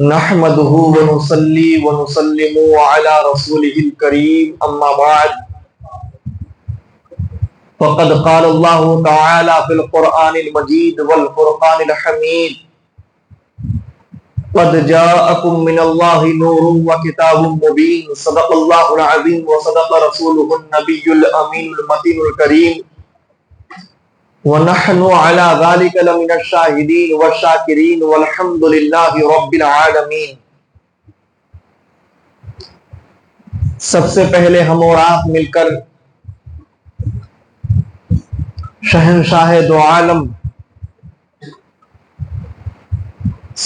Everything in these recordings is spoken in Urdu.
نحمده ونصلي ونسلم على رسوله الكريم اما بعد فقد قال الله تعالى في القرآن المجيد والفرقان الحميد قد جاءكم من الله نور وكتاب مبين صدق الله العظيم وصدق رسوله النبي الأمين المتين الكريم ونحن على ذلك لمن الشاهدين والشاكرين والحمد لله رب العالمين۔ سب سے پہلے ہم اور آپ مل کر شہنشاہ دو عالم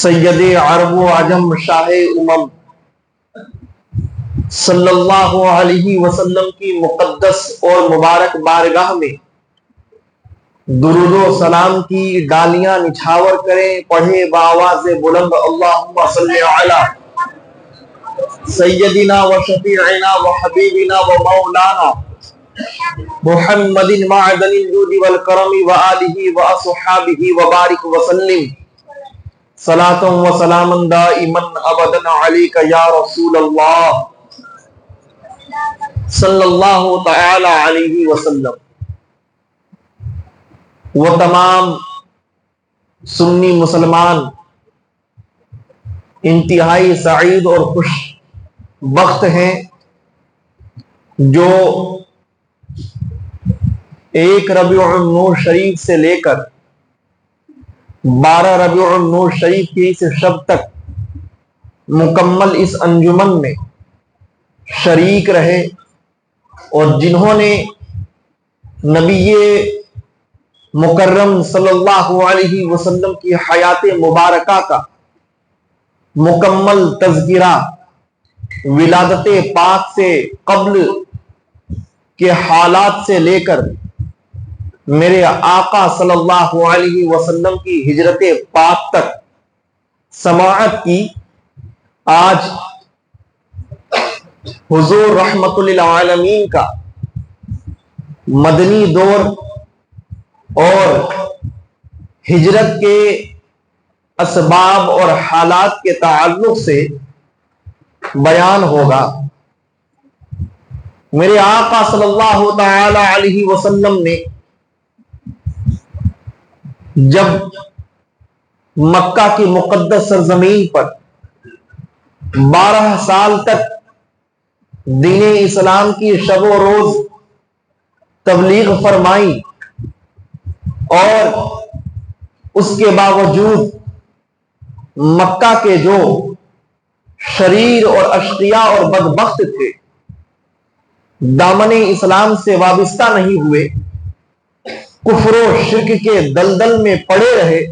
سید عرب و عجم شاہ امم صلی اللہ علیہ وسلم کی مقدس اور مبارک بارگاہ میں درود و سلام کی ڈالیاں نچھاور کریں، پڑھے بآواز بلند اللہم صلی علی سیدنا و شفیعنا و حبیبنا و مولانا محمد معدن الجود والکرم و آلہ و اصحابہ و بارک وسلم صلاۃ و سلاما دائما ابدا علیک یا رسول اللہ صلی اللہ تعالی علیہ وسلم۔ وہ تمام سنی مسلمان انتہائی سعید اور خوش بخت ہیں جو ایک ربیع النور شریف سے لے کر 12 ربیع النور شریف کی اس شب تک مکمل اس انجمن میں شریک رہے اور جنہوں نے نبی مکرم صلی اللہ علیہ وسلم کی حیات مبارکہ کا مکمل تذکرہ ولادت پاک سے قبل کے حالات سے لے کر میرے آقا صلی اللہ علیہ وسلم کی ہجرت پاک تک سماعت کی، آج حضور رحمت للعالمین کا مدنی دور اور ہجرت کے اسباب اور حالات کے تعلق سے بیان ہوگا۔ میرے آقا صلی اللہ تعالی علیہ وسلم نے جب مکہ کی مقدس سرزمین پر 12 سال تک دین اسلام کی شب و روز تبلیغ فرمائی اور اس کے باوجود مکہ کے جو شریر اور اشقیاء اور بدبخت تھے دامن اسلام سے وابستہ نہیں ہوئے، کفر و شرک کے دلدل میں پڑے رہے،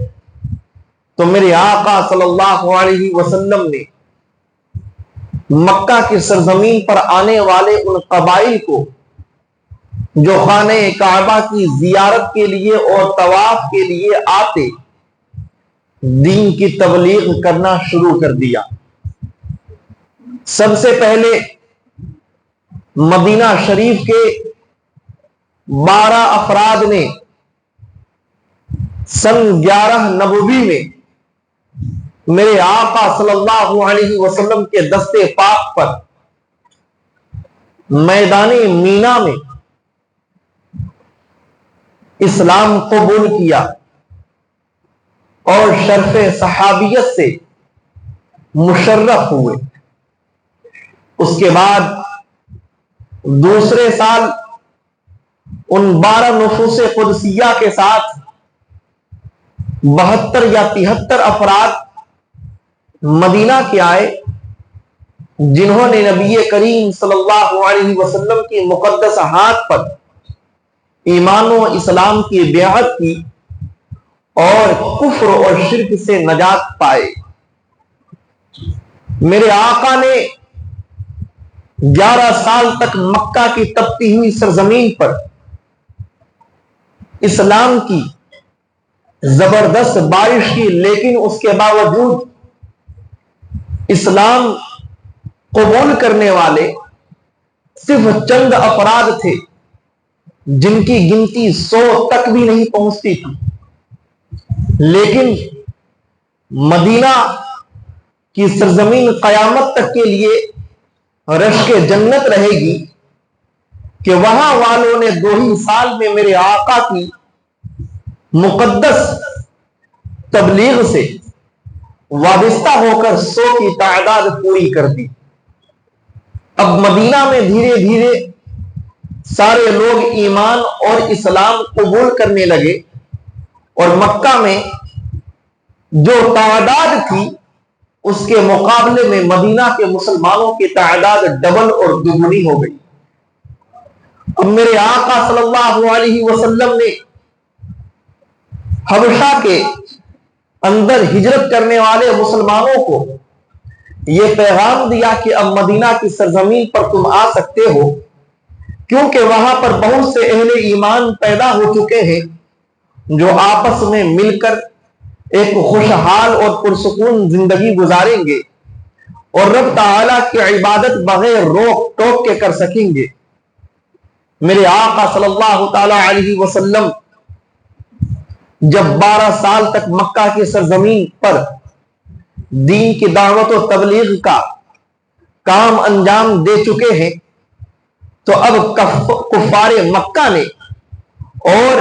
تو میرے آقا صلی اللہ علیہ وسلم نے مکہ کی سرزمین پر آنے والے ان قبائل کو جو خانہ کعبہ کی زیارت کے لیے اور طواف کے لیے آتے، دین کی تبلیغ کرنا شروع کر دیا۔ سب سے پہلے مدینہ شریف کے 12 افراد نے سن 11 نبوی میں میرے آقا صلی اللہ علیہ وسلم کے دستے پاک پر میدان مینا میں اسلام قبول کیا اور شرف صحابیت سے مشرف ہوئے۔ اس کے بعد دوسرے سال ان 12 نفوس قدسیہ کے ساتھ 72 یا 73 افراد مدینہ کے آئے، جنہوں نے نبی کریم صلی اللہ علیہ وسلم کی مقدس ہاتھ پر ایمان و اسلام کی بیعت کی اور کفر اور شرک سے نجات پائے۔ میرے آقا نے 11 سال تک مکہ کی تپتی ہوئی سرزمین پر اسلام کی زبردست بارش کی، لیکن اس کے باوجود اسلام قبول کرنے والے صرف چند افراد تھے، جن کی گنتی 100 تک بھی نہیں پہنچتی تھی۔ لیکن مدینہ کی سرزمین قیامت تک کے لیے رشک جنت رہے گی کہ وہاں والوں نے 2 ہی سال میں میرے آقا کی مقدس تبلیغ سے وابستہ ہو کر 100 کی تعداد پوری کر دی۔ اب مدینہ میں دھیرے دھیرے سارے لوگ ایمان اور اسلام قبول کرنے لگے، اور مکہ میں جو تعداد تھی اس کے مقابلے میں مدینہ کے مسلمانوں کی تعداد ڈبل اور دگنی ہو گئی۔ اب میرے آقا صلی اللہ علیہ وسلم نے حبشہ کے اندر ہجرت کرنے والے مسلمانوں کو یہ پیغام دیا کہ اب مدینہ کی سرزمین پر تم آ سکتے ہو، کیونکہ وہاں پر بہت سے اہل ایمان پیدا ہو چکے ہیں جو آپس میں مل کر ایک خوشحال اور پرسکون زندگی گزاریں گے اور رب تعالیٰ کی عبادت بغیر روک ٹوک کے کر سکیں گے۔ میرے آقا صلی اللہ تعالی علیہ وسلم جب 12 سال تک مکہ کی سرزمین پر دین کی دعوت و تبلیغ کا کام انجام دے چکے ہیں، تو اب کفار مکہ نے اور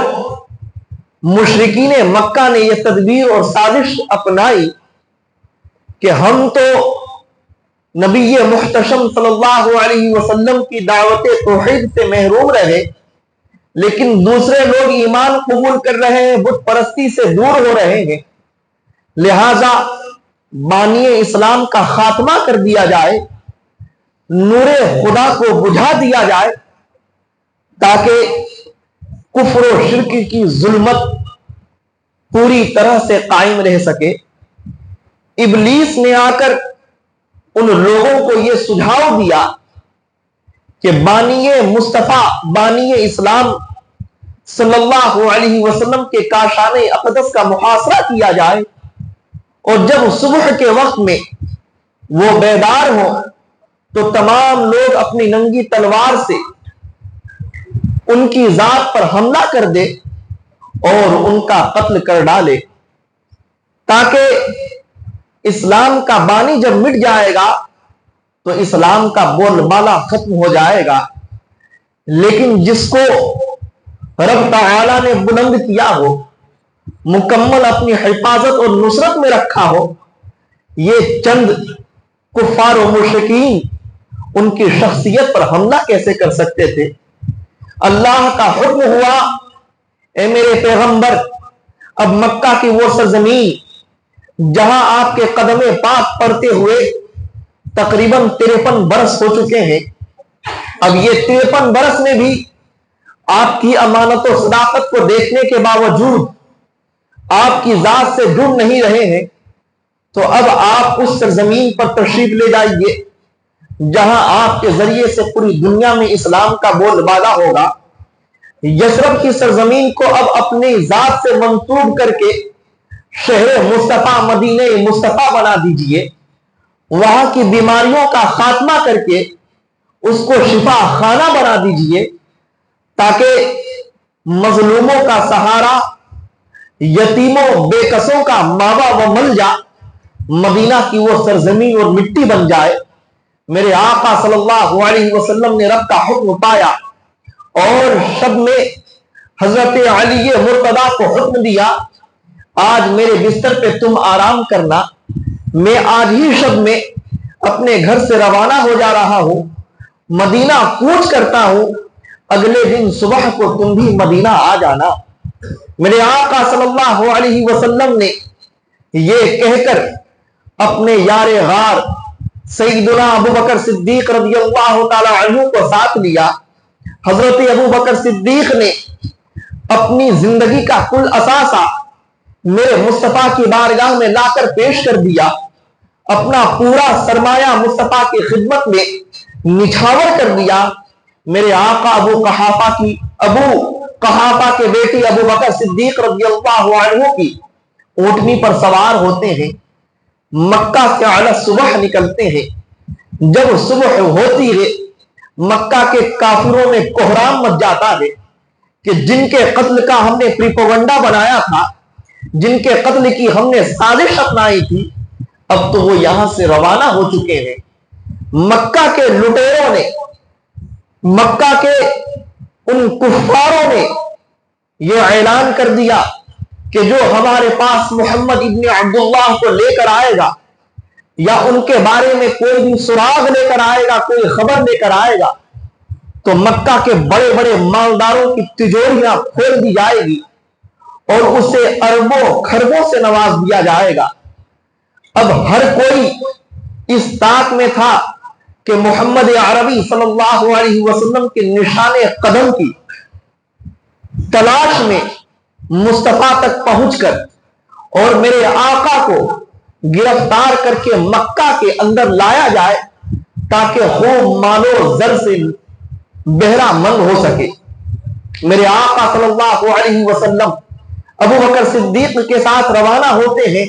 مشرکین مکہ نے یہ تدبیر اور سازش اپنائی کہ ہم تو نبی محتشم صلی اللہ علیہ وسلم کی دعوت توحید سے محروم رہے، لیکن دوسرے لوگ ایمان قبول کر رہے ہیں، بت پرستی سے دور ہو رہے ہیں، لہذا بانی اسلام کا خاتمہ کر دیا جائے، نور خدا کو بجھا دیا جائے، تاکہ کفر و شرک کی ظلمت پوری طرح سے قائم رہ سکے۔ ابلیس نے آ کر ان لوگوں کو یہ سجھاؤ دیا کہ بانی مصطفیٰ، بانی اسلام صلی اللہ علیہ وسلم کے کاشان اقدس کا محاصرہ کیا جائے، اور جب صبح کے وقت میں وہ بیدار ہوں تو تمام لوگ اپنی ننگی تلوار سے ان کی ذات پر حملہ کر دے اور ان کا قتل کر ڈالے، تاکہ اسلام کا بانی جب مٹ جائے گا تو اسلام کا بول بالا ختم ہو جائے گا۔ لیکن جس کو رب تعالی نے بلند کیا ہو، مکمل اپنی حفاظت اور نصرت میں رکھا ہو، یہ چند کفار و مشرکین ان کی شخصیت پر حملہ کیسے کر سکتے تھے؟ اللہ کا حکم ہوا، اے میرے پیغمبر، اب مکہ کی وہ سرزمین جہاں آپ کے قدم پاک پڑتے ہوئے تقریباً 53 برس ہو چکے ہیں، اب یہ 53 برس میں بھی آپ کی امانت و صداقت کو دیکھنے کے باوجود آپ کی ذات سے جڑ نہیں رہے ہیں، تو اب آپ اس سرزمین پر تشریف لے جائیے جہاں آپ کے ذریعے سے پوری دنیا میں اسلام کا بول بالا ہوگا۔ یثرب کی سرزمین کو اب اپنی ذات سے منسوب کر کے شہر مصطفیٰ، مدینہ مصطفیٰ بنا دیجئے، وہاں کی بیماریوں کا خاتمہ کر کے اس کو شفا خانہ بنا دیجئے، تاکہ مظلوموں کا سہارا، یتیموں بے کسوں کا ماوا و ملجا مدینہ کی وہ سرزمین اور مٹی بن جائے۔ میرے آقا صلی اللہ علیہ وسلم نے رب کا حکم پایا اور شب میں حضرت علی مرتضیٰ کو حکم دیا، آج میرے بستر پہ تم آرام کرنا، میں آج ہی شب میں اپنے گھر سے روانہ ہو جا رہا ہوں، مدینہ کوچ کرتا ہوں، اگلے دن صبح کو تم بھی مدینہ آ جانا۔ میرے آقا صلی اللہ علیہ وسلم نے یہ کہہ کر اپنے یار غار سیدنا ابو بکر صدیق رضی اللہ تعالی عنہ کو ساتھ لیا۔ حضرت ابو بکر صدیق نے اپنی زندگی کا کل اثاثہ میرے مصطفیٰ کی بارگاہ میں لا کر پیش کر دیا، اپنا پورا سرمایہ مصطفیٰ کی خدمت میں نچھاور کر دیا۔ میرے آقا ابو قحافہ کے بیٹی ابو بکر صدیق رضی اللہ عنہ کی اونٹنی پر سوار ہوتے ہیں، مکہ سے علی صبح نکلتے ہیں۔ جب صبح ہوتی ہے مکہ کے کافروں میں کوہرام مچ جاتا ہے کہ جن کے قتل کا ہم نے پروپیگنڈا بنایا تھا، جن کے قتل کی ہم نے سازش اپنائی تھی، اب تو وہ یہاں سے روانہ ہو چکے ہیں۔ مکہ کے لٹیروں نے، مکہ کے ان کفاروں نے یہ اعلان کر دیا کہ جو ہمارے پاس محمد ابن عبداللہ کو لے کر آئے گا یا ان کے بارے میں کوئی بھی سراغ لے کر آئے گا، کوئی خبر لے کر آئے گا، تو مکہ کے بڑے بڑے مالداروں کی تجوریاں کھول دی جائے گی اور اسے اربوں خربوں سے نواز دیا جائے گا۔ اب ہر کوئی اس طاق میں تھا کہ محمد عربی صلی اللہ علیہ وسلم کے نشان قدم کی تلاش میں مصطفیٰ تک پہنچ کر اور میرے آقا کو گرفتار کر کے مکہ کے اندر لایا جائے تاکہ خوب مال و زر سے بہرہ مند ہو سکے۔ میرے آقا صلی اللہ علیہ وسلم ابو بکر صدیق کے ساتھ روانہ ہوتے ہیں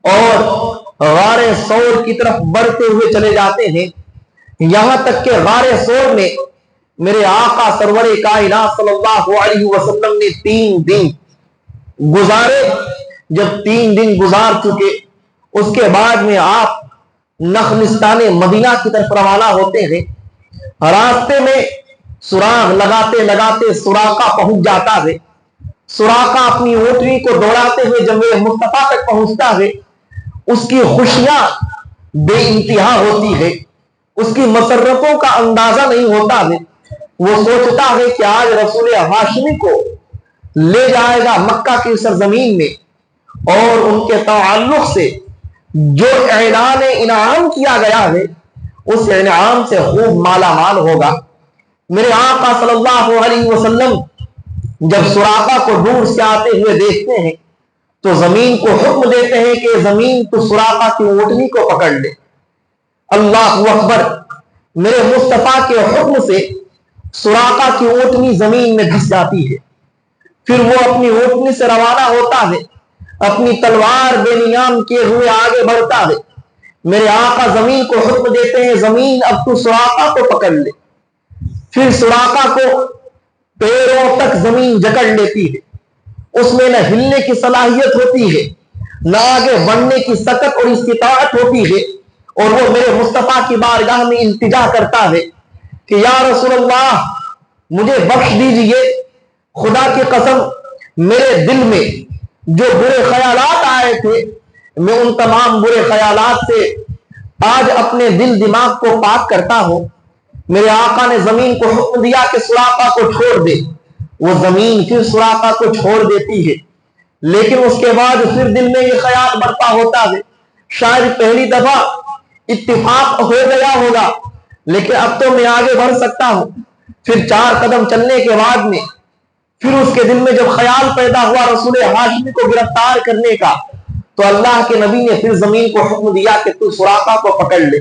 اور غار ثور کی طرف بڑھتے ہوئے چلے جاتے ہیں، یہاں تک کہ غار ثور میں میرے آقا سرور کائنات صلی اللہ علیہ وسلم نے 3 دن گزارے۔ جب 3 دن گزار چکے اس کے بعد میں آپ نخلستان مدینہ کی طرف روانہ ہوتے ہیں۔ راستے میں سراغ لگاتے لگاتے سراقہ پہنچ جاتا ہے۔ سراقہ اپنی اونٹنی کو دوڑاتے ہوئے جب مصطفیٰ تک پہنچتا ہے، اس کی خوشیاں بے انتہا ہوتی ہے، اس کی مسرتوں کا اندازہ نہیں ہوتا ہے۔ وہ سوچتا ہے کہ آج رسول ہاشمی کو لے جائے گا مکہ کی سرزمین میں اور ان کے تعلق سے جو اعلان انعام کیا گیا ہے اس انعام سے خوب مالا مال ہوگا۔ میرے آقا صلی اللہ علیہ وسلم جب سراقہ کو دور سے آتے ہوئے دیکھتے ہیں تو زمین کو حکم دیتے ہیں کہ زمین تو سراقہ کی اونٹنی کو پکڑ لے۔ اللہ اکبر! میرے مصطفیٰ کے حکم سے سراقہ کی اونٹنی زمین میں دھس جاتی ہے۔ پھر وہ اپنی اونٹنی سے روانہ ہوتا ہے، اپنی تلوار بے نیام کیے ہوئے آگے بڑھتا ہے۔ میرے آقا زمین کو حکم دیتے ہیں زمین اب تو سراقہ کو پکڑ لے۔ پھر سراقہ کو پیروں تک زمین جکڑ لیتی ہے، اس میں نہ ہلنے کی صلاحیت ہوتی ہے، نہ آگے بڑھنے کی سکت اور استطاعت ہوتی ہے، اور وہ میرے مصطفیٰ کی بارگاہ میں التجا کرتا ہے کہ یا رسول اللہ مجھے بخش دیجئے، خدا کی قسم میرے دل میں جو برے خیالات آئے تھے میں ان تمام برے خیالات سے آج اپنے دل دماغ کو پاک کرتا ہوں۔ میرے آقا نے زمین کو حکم دیا کہ سراقہ کو چھوڑ دے، وہ زمین پھر سراقہ کو چھوڑ دیتی ہے، لیکن اس کے بعد پھر دل میں یہ خیال برپا ہوتا ہے شاید پہلی دفعہ اتفاق ہو گیا ہوگا لیکن اب تو میں آگے بڑھ سکتا ہوں۔ پھر 4 قدم چلنے کے بعد میں پھر اس کے دل میں جب خیال پیدا ہوا رسول ہاشمی کو گرفتار کرنے کا تو اللہ کے نبی نے پھر زمین کو حکم دیا کہ تو سراقہ کو پکڑ لے۔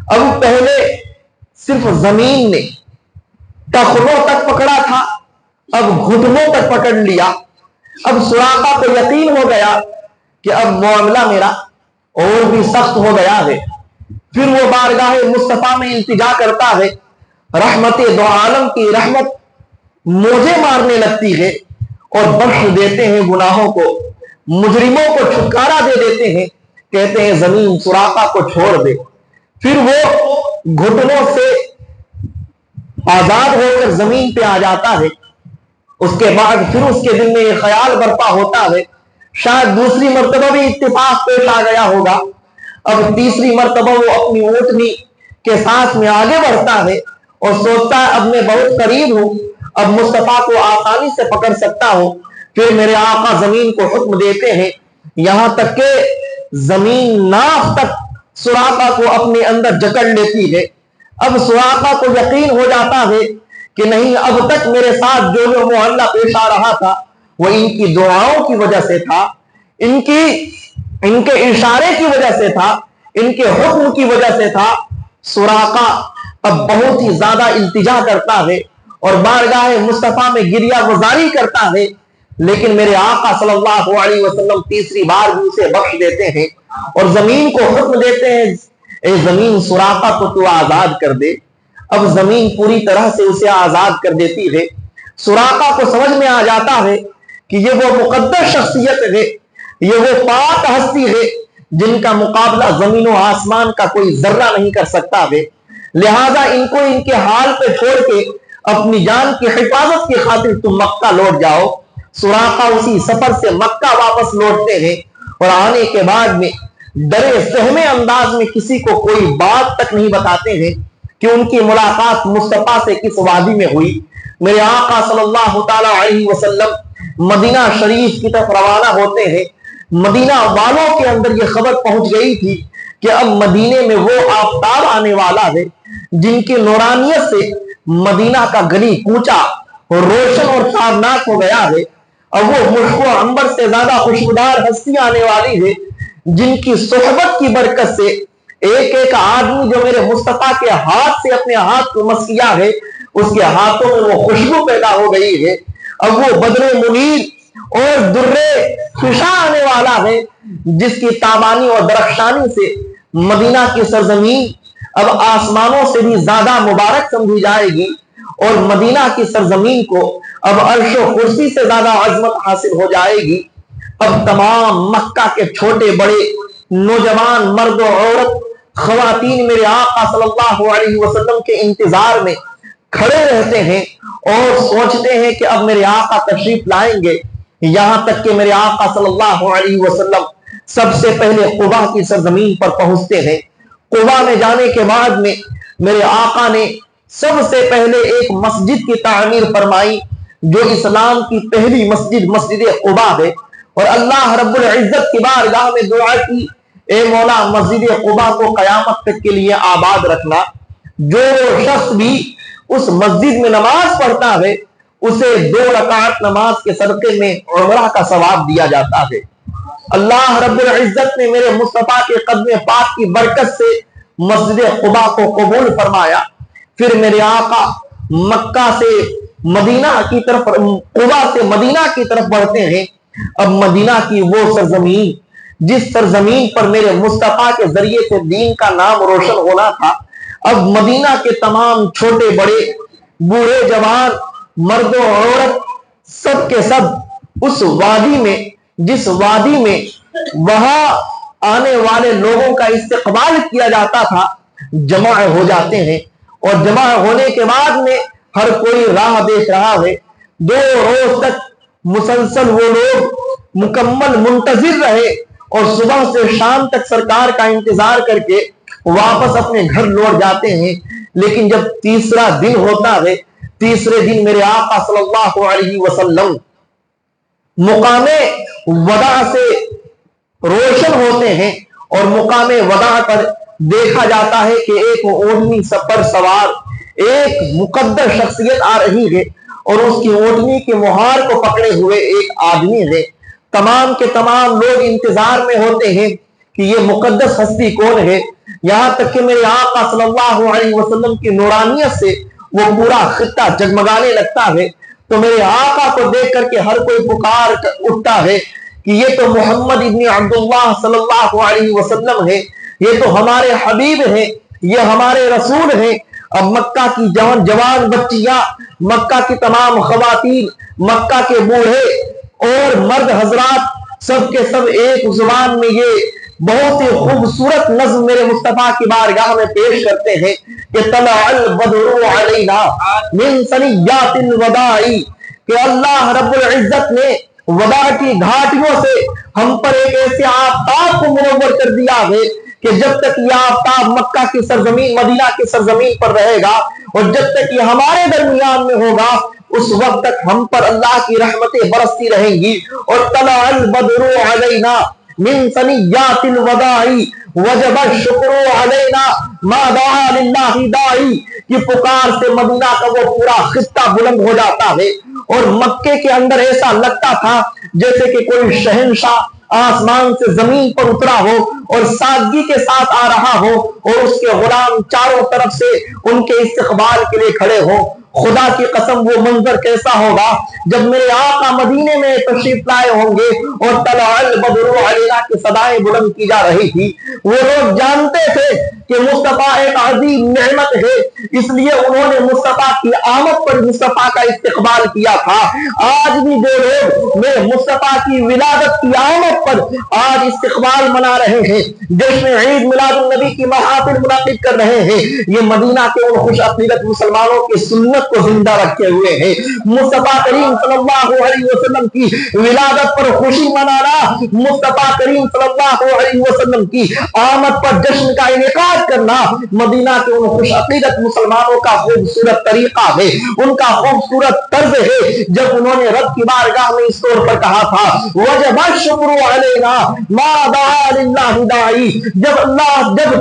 اب پہلے صرف زمین نے ٹخنوں تک پکڑا تھا، اب گھٹنوں تک پکڑ لیا۔ اب سراقہ کو یقین ہو گیا کہ اب معاملہ میرا اور بھی سخت ہو گیا ہے۔ پھر وہ بارگاہ مصطفیٰ میں التجا کرتا ہے، رحمت دو عالم کی رحمت موجے مارنے لگتی ہے اور بخش دیتے ہیں گناہوں کو، مجرموں کو چھٹکارا دے دیتے ہیں، کہتے ہیں زمین سراقہ کو چھوڑ دے۔ پھر وہ گھٹنوں سے آزاد ہو کر زمین پہ آ جاتا ہے۔ اس کے بعد پھر اس کے دل میں یہ خیال برپا ہوتا ہے شاید دوسری مرتبہ بھی اتفاق پیش آ گیا ہوگا۔ اب تیسری مرتبہ وہ اپنی اونٹنی کے ساتھ میں آگے بڑھتا ہے اور سوچتا ہے اب میں بہت قریب ہوں، اب مصطفیٰ کو آسانی سے پکڑ سکتا ہوں۔ پھر میرے آقا زمین کو حکم دیتے ہیں یہاں تک کہ زمین ناف تک سراقہ کو اپنے اندر جکڑ لیتی ہے۔ اب سراقہ کو یقین ہو جاتا ہے کہ نہیں، اب تک میرے ساتھ جو معاملہ پیش آ رہا تھا وہ ان کی دعاؤں کی وجہ سے تھا، ان کے اشارے کی وجہ سے تھا، ان کے حکم کی وجہ سے تھا۔ سراقہ اب بہت ہی زیادہ التجا کرتا ہے اور بارگاہ مصطفیٰ میں گریہ گزاری کرتا ہے، لیکن میرے آقا صلی اللہ علیہ وسلم تیسری بار بھی اسے بخش دیتے ہیں اور زمین کو حکم دیتے ہیں اے زمین سراقہ کو تو آزاد کر دے۔ اب زمین پوری طرح سے اسے آزاد کر دیتی ہے۔ سراقہ کو سمجھ میں آ جاتا ہے کہ یہ وہ مقدس شخصیت ہے، یہ وہ پاک ہستی ہے جن کا مقابلہ زمین و آسمان کا کوئی ذرہ نہیں کر سکتا ہے، لہذا ان کو ان کے حال پہ چھوڑ کے اپنی جان کی حفاظت کی خاطر تم مکہ لوٹ جاؤ۔ سراقہ اسی سفر سے مکہ واپس لوٹتے ہیں اور آنے کے بعد میں ڈرے سہمے انداز میں کسی کو کوئی بات تک نہیں بتاتے ہیں کہ ان کی ملاقات مصطفیٰ سے کس وادی میں ہوئی۔ میرے آقا صلی اللہ تعالی علیہ وسلم مدینہ شریف کی طرف روانہ ہوتے ہیں۔ مدینہ والوں کے اندر یہ خبر پہنچ گئی تھی کہ اب مدینے میں وہ آفتاب آنے والا ہے جن کی نورانیت سے مدینہ کا گلی کوچا روشن اور تابناک ہو گیا ہے۔ اب وہ مشک و عنبر سے زیادہ خوشبودار ہستی آنے والی ہے جن کی صحبت کی برکت سے ایک ایک آدمی جو میرے مصطفیٰ کے ہاتھ سے اپنے ہاتھ کو مس کیا ہے اس کے ہاتھوں میں وہ خوشبو پیدا ہو گئی ہے۔ اب وہ بدر منیر اور درے خوشا آنے والا ہے جس کی تابانی اور درخشانی سے مدینہ کی سرزمین اب آسمانوں سے بھی زیادہ مبارک سمجھی جائے گی اور مدینہ کی سرزمین کو اب عرش و کرسی سے زیادہ عظمت حاصل ہو جائے گی۔ اب تمام مکہ کے چھوٹے بڑے نوجوان مرد و عورت خواتین میرے آقا صلی اللہ علیہ وسلم کے انتظار میں کھڑے رہتے ہیں اور سوچتے ہیں کہ اب میرے آقا تشریف لائیں گے، یہاں تک کہ میرے آقا صلی اللہ علیہ وسلم سب سے پہلے قبا کی سرزمین پر پہنچتے ہیں۔ قبا میں جانے کے بعد میں میرے آقا نے سب سے پہلے ایک مسجد کی تعمیر فرمائی جو اسلام کی پہلی مسجد مسجد قبا ہے، اور اللہ رب العزت کی بارگاہ میں دعا کی، اے مولا مسجد قبا کو قیامت تک کے لیے آباد رکھنا، جو شخص بھی اس مسجد میں نماز پڑھتا ہے اسے 2 رکعت نماز کے صدقے میں عمرہ کا ثواب دیا جاتا ہے۔ اللہ رب العزت نے میرے مصطفیٰ کے قدم پاک کی برکت سے مسجد قبا کو قبول فرمایا۔ پھر میرے آقا مکہ سے مدینہ کی طرف، قبا سے مدینہ کی طرف بڑھتے ہیں۔ اب مدینہ کی وہ سرزمین جس سرزمین پر میرے مصطفیٰ کے ذریعے سے دین کا نام روشن ہونا تھا، اب مدینہ کے تمام چھوٹے بڑے بوڑھے جوان مرد و عورت سب کے سب اس وادی میں، جس وادی میں وہاں آنے والے لوگوں کا استقبال کیا جاتا تھا، جمع ہو جاتے ہیں۔ اور جمع ہونے کے بعد میں ہر کوئی راہ دیکھ رہا ہے۔ 2 روز تک مسلسل وہ لوگ مکمل منتظر رہے اور صبح سے شام تک سرکار کا انتظار کر کے واپس اپنے گھر لوٹ جاتے ہیں۔ لیکن جب تیسرا دن ہوتا ہے، تیسرے دن میرے آقا صلی اللہ علیہ وسلم مقام وداع سے روشن ہوتے ہیں اور مقام وداع پر دیکھا جاتا ہے کہ ایک اونٹنی پر سوار ایک مقدر شخصیت آ رہی ہے اور اس کی اونٹنی کے مہار کو پکڑے ہوئے ایک آدمی ہے۔ تمام کے تمام لوگ انتظار میں ہوتے ہیں کہ یہ مقدس ہستی کون ہے، یہاں تک کہ میرے آقا صلی اللہ علیہ وسلم کی نورانیت سے وہ پورا خطہ جگمگانے لگتا ہے۔ تو میرے آقا کو دیکھ کر کے ہر کوئی پکار اٹھتا ہے کہ یہ تو محمد ابن عبداللہ صلی اللہ علیہ وسلم ہے، یہ تو ہمارے حبیب ہیں، یہ ہمارے رسول ہیں۔ اب مکہ کی جوان بچیاں، مکہ کی تمام خواتین، مکہ کے بوڑھے اور مرد حضرات سب کے سب ایک زبان میں یہ بہت ہی خوبصورت نظم میرے مصطفیٰ کی بارگاہ میں پیش کرتے ہیں کہ طلع البدر علینا من ثنیات الوداع، کہ اللہ رب العزت نے وداع کی گھاٹیوں سے ہم پر ایک ایسے آفتاب کو منور کر دیا ہے کہ جب تک یہ آفتاب مکہ کی سرزمین، مدینہ کی سرزمین پر رہے گا اور جب تک یہ ہمارے درمیان میں ہوگا اس وقت تک ہم پر اللہ کی رحمتیں برستی رہیں گی۔ اور طلع البدر علینا من ثنیات الوداع وجب الشکر علینا ما دعا للہ داعی، کی پکار سے مدینہ کا وہ پورا خطہ بلند ہو جاتا ہے اور مکے کے اندر ایسا لگتا تھا جیسے کہ کوئی شہنشاہ آسمان سے زمین پر اترا ہو اور سادگی کے ساتھ آ رہا ہو اور اس کے غلام چاروں طرف سے ان کے استقبال کے لیے کھڑے ہو۔ خدا کی قسم وہ منظر کیسا ہوگا جب میرے آقا مدینے میں تشریف لائے ہوں گے اور طلع البدر علینا کی صدائیں بلند کی جا رہی تھی۔ وہ لوگ جانتے تھے کہ مصطفیٰ ایک عظیم نعمت ہے، اس لیے انہوں نے مصطفیٰ کی آمد پر مصطفیٰ کا استقبال کیا تھا۔ آج بھی جو لوگ مصطفیٰ کی ولادت کی آمد پر آج استقبال منا رہے ہیں، جشن عید میلاد النبی کی محافل منعقد کر رہے ہیں، یہ مدینہ کے ان خوش عقیدت مسلمانوں کی سنت کو زندہ رکھے ہوئے ہیں۔ مصطفیٰ کریم صلی اللہ علیہ وسلم کی ولادت پر خوشی منانا، مصطفیٰ کریم صلی اللہ علیہ وسلم کی آمد پر جشن کا انعقاد کرنا مدینہ کے ان خوش عقیدت مسلمانوں کا خوبصورت طریقہ ہے، ان کا خوبصورت طرز ہے۔ جب انہوں نے رب کی بارگاہ میں اس طور پر کہا تھا وجب الشکر علینا ما دعا للہ داعی، جب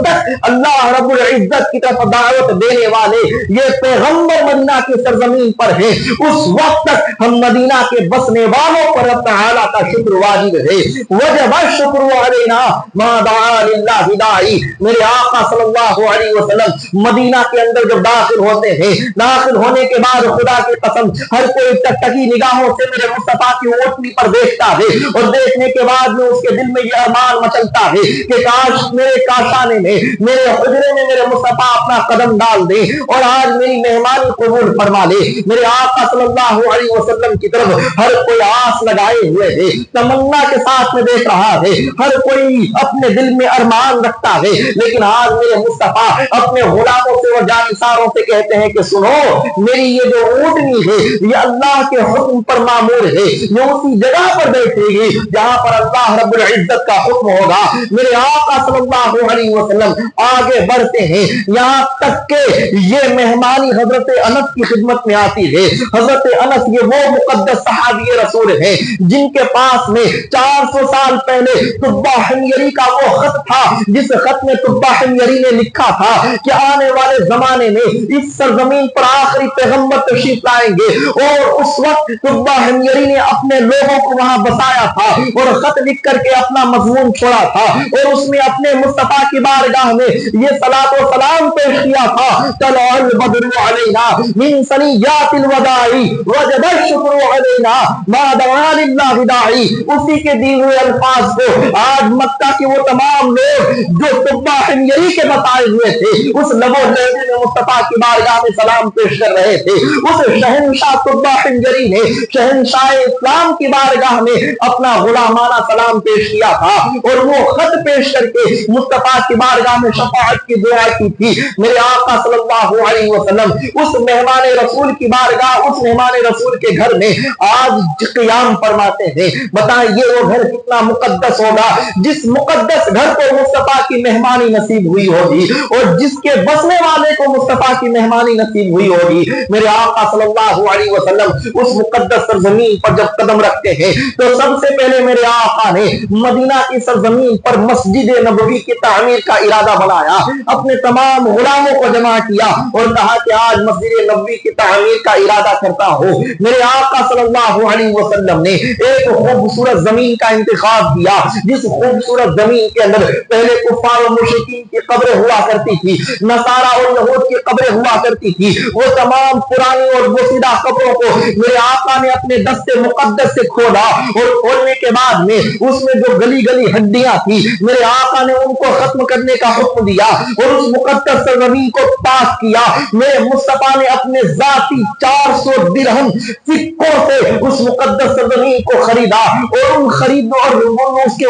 تک اللہ رب العزت کی طرف دعوت دینے والے یہ پیغمبر مدینہ کی سرزمین پر ہے، اس وقت تک ہم مدینہ کے بسنے والوں پر رب تعالیٰ کا شکر واجب ہے۔ وجب الشکر علینا ما دعا للہ داعی، میرے آقا صلی اللہ علیہ وسلم مدینہ کے اندر جب داخل ہوتے ہیں، داخل ہونے کے بعد خدا کی قسم ہر کوئی ٹکٹکی نگاہوں سے میرے مصطفیٰ کی اوٹنی پر دیکھتا ہے، اور دیکھنے کے بعد میں اس کے دل میں یہ ارمان مچلتا ہے کہ کاش میرے کاشانے میں، میرے حجرے میں میرے مصطفیٰ اپنا قدم ڈال دے اور آج میری مہمانی قبول فرما لے۔ میرے آقا صلی اللہ علیہ وسلم کی طرف ہر کوئی آس لگائے ہوئے ہے، تمنا کے ساتھ میں دیکھ رہا ہے، ہر کوئی اپنے دل میں ارمان رکھتا ہے، لیکن آج میرے مصطفیٰ اپنے غلاموں سے اور جانثاروں سے کہتے ہیں کہ سنو، میری یہ جو اونٹنی ہے یہ اللہ کے حکم پر معمور ہے، یہ اسی جگہ پر بیٹھے گی جہاں پر اللہ رب العزت کا حکم ہوگا۔ میرے آقا صلی اللہ علیہ وسلم آگے بڑھتے ہیں، یہاں تک کہ یہ مہمانی حضرت انس کی خدمت میں آتی ہے۔ حضرت انس یہ وہ مقدس صحابی رسول ہیں جن کے پاس میں 400 سال پہلے تبع حمیری کا وہ خط تھا، جس خط میں تبع حمیری نے لکھا تھا کہ آنے والے زمانے میں اس سرزمین پر آخری پیغمبر تشریف لائیں گے، اور اس وقت تبع حمیری نے اپنے لوگوں کو وہاں بسایا تھا اور خط لکھ کر کے اپنا مضمون چھوڑا تھا، اور اس میں اپنے مصطفیٰ کی بارگاہ میں یہ صلاۃ و سلام پیش کیا تھا طلع البدر علینا من ثنیات الوداع وجب الشکر علینا ما دعا للہ داعی۔ اسی کے دیے ہوئے الفاظ کو آج مکہ کے وہ تمام لوگ جو تبع حمیری کے بتائے ہوئے تھے اس لب و لہجے میں مصطفیٰ کی بارگاہ میں سلام پیش کر رہے تھے، اس شہنشاہ تبع حمیری نے شہنشاہ اسلام کی بارگاہ میں اپنا غلامانہ سلام پیش کیا تھا، اور وہ خط پیش کر کے مصطفیٰ کی بارگاہ میں شفاعت کی دعا کی تھی۔ میرے آقا صلی اللہ علیہ وسلم اس مہمان رسول کی بارگاہ، اس مہمان رسول کے گھر میں آج قیام فرماتے ہیں۔ بتائیں یہ وہ گھر کتنا مقدس ہوگا جس مقدس گھر کو مصطفیٰ کی مہمانی نصیب ہوئی ہوگی، اور جس کے بسنے والے کو مصطفیٰ کی مہمانی نصیب ہوئی ہوگی۔ میرے آقا صلی اللہ علیہ وسلم اس مقدس سرزمین پر جب قدم رکھتے ہیں تو سب سے پہلے میرے آقا نے مدینہ کی سرزمین پر مسجد نبوی کی تعمیر کا ارادہ بنایا، اپنے تمام غلاموں کو جمع کیا اور کہا کہ آج مسجد نبوی کی تعمیر کا ارادہ کرتا ہوں۔ میرے آقا صلی اللہ علیہ وسلم نے ایک خوبصورت زمین کا انتخاب کیا، جس خوبصورت زمین کے اندر پہلے کفار و مشرکین کی قبریں ہوا کرتی تھی، نصارہ اور یہود کی قبریں ہوا کرتی تھی، وہ تمام پرانی اور بوسیدہ قبروں کو میرے آقا نے اپنے دست مقدس سے کھولا، اور کھولنے کے بعد میں اس میں جو گلی گلی ہڈیاں تھی میرے آقا نے ان کو ختم کرنے کا حکم دیا اور اس مقدس سرزمین کو پاک کیا۔ میرے مصطفیٰ نے اپنے ذاتی 400 درہم سکوں سے اس مقدس سرزمین کو خریدا، اور ان خریدوں اور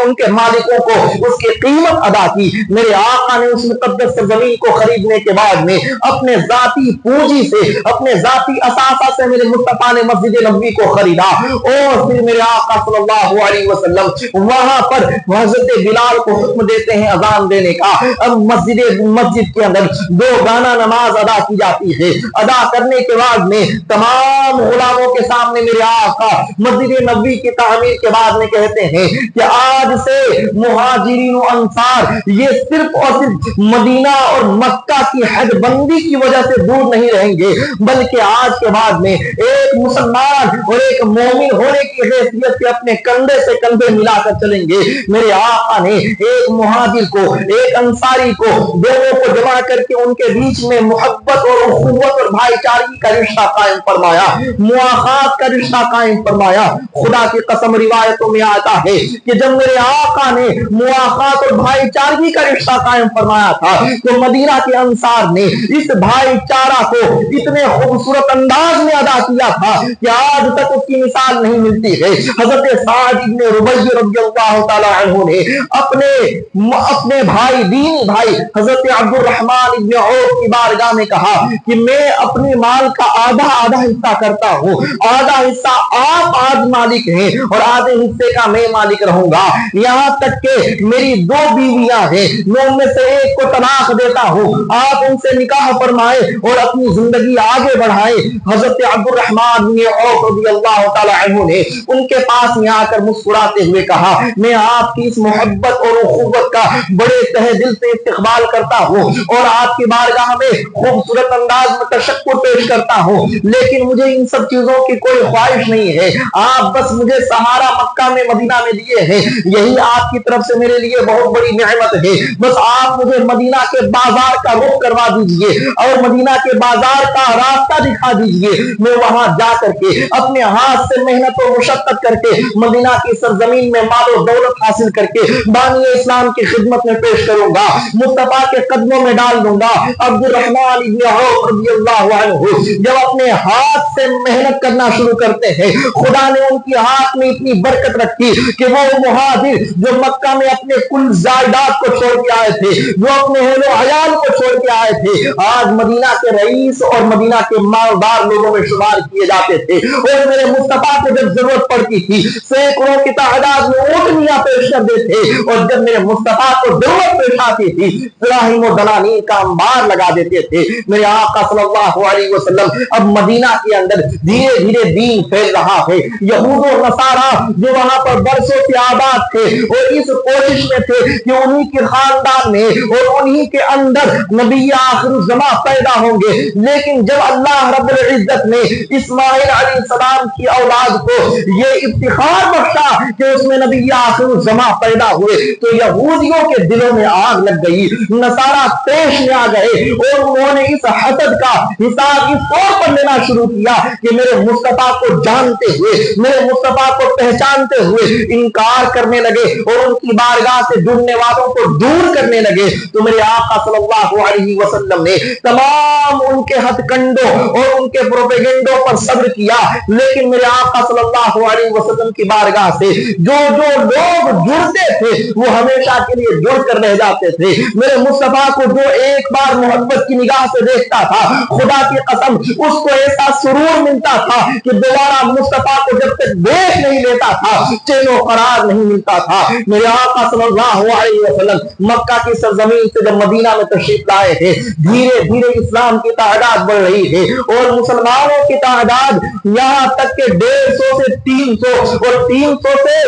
ان کے مالکوں کو اس کی قیمت ادا کی۔ میرے آقا نے اس مقدس سرزمین کو خریدنے کے بعد میں اپنے ذاتی پونجی سے، اپنے ذاتی اثاثہ سے میرے مصطفیٰ نے مسجد نبوی کو خریدا، اور پھر میرے آقا صلی اللہ علیہ وسلم وہاں پر حضرت بلال کو حکم دیتے ہیں اذان دینے کا۔ اب مسجد کے اندر 2 گانا نماز ادا کی جاتی ہے، ادا کرنے کے بعد میں تمام غلاموں کے سامنے میرے آقا مسجد نبوی کی تعمیر کے بعد میں کہتے ہیں کہ آج سے مہاجرین و انصار یہ صرف اور صرف مدینہ اور مکہ کی حد بندی کی وجہ سے دور نہیں رہیں گے، بلکہ آج کے بعد میں ایک مسلمان اور ایک مومن ہونے کی حیثیت سے اپنے کندھے سے کندھے ملا کر چلیں گے۔ میرے آقا نے ایک مہاجر کو، ایک انصاری کو، دونوں کو جمع کر کے ان کے بیچ میں محبت اور اخوت اور بھائی چارگی کا رشتہ قائم فرمایا، مواخات کا رشتہ قائم فرمایا۔ خدا کی قسم روایتوں میں آتا ہے کہ جب میرے آقا نے مواخات اور بھائی چارگی کا رشتہ قائم فرمایا تھا تو مدینہ کے انصار نے اس بھائی چارہ کو اتنے خوبصورت انداز میں ادا کیا تھا کہ آج تک اس کی مثال نہیں ملتی ہے۔ حضرت سعد ابن ربیع رضی اللہ تعالی عنہ نے اپنے بھائی دینی بھائی حضرت عبد الرحمن ابن عوف کی بارگاہ میں کہا کہ میں اپنے مال کا آدھا حصہ کرتا ہوں، آدھا حصہ آپ آج مالک ہیں اور آدھے حصے کا میں مالک رہوں گا، یہاں تک کہ میری 2 بیویاں ہیں، میں ان میں سے ایک کو طلاق دیتا ہوں، آپ ان سے نکاح فرمائے اور اپنی زندگی آگے بڑھائے۔ حضرت عبد الرحمن بن عوف رضی اللہ تعالی عنہ نے ان کے پاس میں آ کر مسکراتے ہوئے کہا میں آپ کی اس محبت اور اخوت کا بڑے تہ دل سے استقبال کرتا ہوں اور آپ کی بارگاہ میں خوبصورت انداز میں تشکر پیش کرتا ہوں، لیکن مجھے ان سب چیزوں کی کوئی خواہش نہیں ہے، آپ بس مجھے سہارا مکہ میں مدینہ میں دیے ہیں، یہی آپ کی طرف سے میرے لیے بہت بڑی نعمت ہے، بس آپ مجھے مدینہ کے بازار کا رخ کروا دیجئے اور مدینہ کے بازار کا راستہ دکھا دیجئے، میں وہاں جا کر کے اپنے ہاتھ سے محنت و مشقت کر کے مدینہ کی سرزمین میں مال و دولت حاصل کر کے بانی اسلام کی خدمت میں پیش کروں گا، مصطفیٰ کے قدموں میں ڈال دوں گا۔ عبد الرحمن ابن عوف رضی اللہ عنہ جب اپنے ہاتھ سے محنت کرنا شروع کرتے ہیں، خدا نے ان کی ہاتھ میں اتنی برکت رکھی کہ وہ مہاجر جو مکہ میں اپنے کل جائیداد کو چھوڑ کے آئے تھے، جو اپنے اہل و عیال کو چھوڑ کے آئے تھے، آج مدینہ کے رئیس اور مدینہ کے مالدار لوگوں میں شمار کیے جاتے تھے، اور میرے مصطفیٰ کو جب ضرورت پڑتی تھی سینکڑوں کی تعداد میں اونٹنیاں پیش کر دیتے، اور جب میرے مصطفیٰ کو ضرورت پیش آتی تھی دراہیم و دنانیر کا انبار لگا دیتے تھے۔ میرے آقا صلی اللہ علیہ وسلم اب مدینہ کے اندر دھیرے دھیرے دین پھیل رہا ہے، یہود و نصارہ جو وہاں پر برسوں سے آباد تھے اور اس کوشش میں تھے کہ انہی کے خاندان میں اور انہی کے اندر نبی آخر الزماں پیدا ہوں گے، لیکن جب اللہ رب العزت نے اسماعیل علیہ السلام کی اولاد کو یہ افتخار بخشا کہ اس میں نبی آخر الزماں پیدا ہوئے تو یہودیوں کے دلوں میں آگ لگ گئی، نصارہ پیش میں آ گئے اور انہوں نے اس حسد کا حساب اس طور پر لینا شروع کیا کہ میرے مصطفیٰ کو جانتے ہوئے، میرے مصطفیٰ کو پہچانتے ہوئے انکار کرنے لگے اور ان کی بارگاہ سے جڑنے والوں کو دور کرنے لگے۔ تو میرے آقا صلی اللہ علیہ وسلم نے تمام ان کے ہتھ کنڈوں اور ان کے پروپیگنڈوں پر صبر کیا، لیکن میرے آقا صلی اللہ علیہ وسلم کی بارگاہ سے جو لوگ جڑتے تھے وہ ہمیشہ کے لیے جڑ کر رہ جاتے تھے۔ میرے مصطفیٰ کو جو ایک بار محبت کی نگاہ سے دیکھتا تھا، خدا کی قسم اس کو ایسا سرور ملتا تھا کہ دوبارہ مصطفیٰ کو جب تک دیکھ نہیں لیتا تھا چین و قرار نہیں ملتا تھا۔ میرے آقا صلی اللہ علیہ وسلم مکہ کی سرزمین سے جب مدینہ میں تشریف لائے تھے، دھیرے دھیرے اسلام کی تعداد بڑھ رہی ہے اور مسلمانوں کی تعداد یہاں تک کہ 150 سے 300 اور 300 سے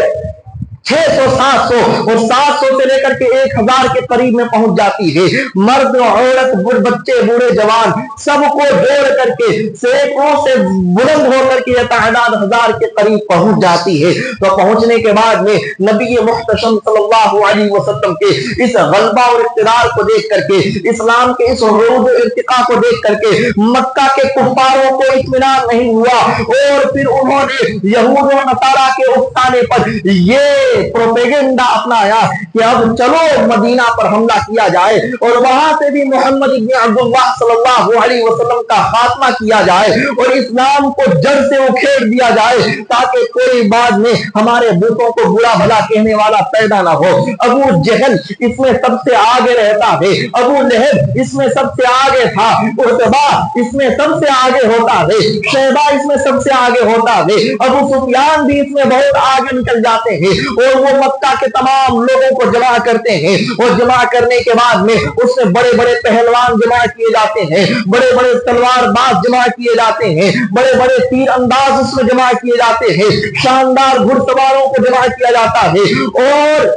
600 700 اور 700 سے لے کر کے 1000 کے قریب میں پہنچ جاتی ہے۔ مرد عورت بچے بوڑھے جوان سب کو جوڑ کر کے سینکڑوں سے بلند ہو کر کے یہ تعداد 1000 کے قریب پہنچ جاتی ہے۔ تو پہنچنے کے بعد میں نبی محتشم صلی اللہ علیہ وسلم کے اس غلبہ اور اقتدار کو دیکھ کر کے، اسلام کے اس عروج و ارتقاء کو دیکھ کر کے مکہ کے کفاروں کو اطمینان نہیں ہوا اور پھر انہوں نے یہود و نصارہ کے اکسانے پر یہ پروپیگنڈا اپنایا کہ اب چلو مدینہ پر حملہ کیا جائے اور وہاں سے بھی محمد ابن عبداللہ صلی اللہ علیہ وسلم کا خاتمہ کیا جائے اور اسلام کو جڑ سے اکھیڑ دیا جائے تاکہ کوئی بعد میں ہمارے بتوں کو برا بھلا کہنے والا پیدا نہ ہو۔ ابو جہل اس میں سب سے آگے رہتا ہے، ابو لہب اس میں سب سے آگے تھا، عتبہ اس میں سب سے آگے ہوتا ہے، شیبہ اس میں سب سے آگے ہوتا ہے، ابو سفیان بھی اس میں بہت آگے نکل جاتے ہیں اور وہ مکہ کے تمام لوگوں کو جمع کرتے ہیں اور جمع کرنے کے بعد میں اس سے بڑے بڑے پہلوان جمع کیے جاتے ہیں، بڑے بڑے تلوار باز جمع کیے جاتے ہیں، بڑے بڑے تیر انداز اس میں جمع کیے جاتے ہیں، شاندار گھڑ سواروں کو جمع کیا جاتا ہے اور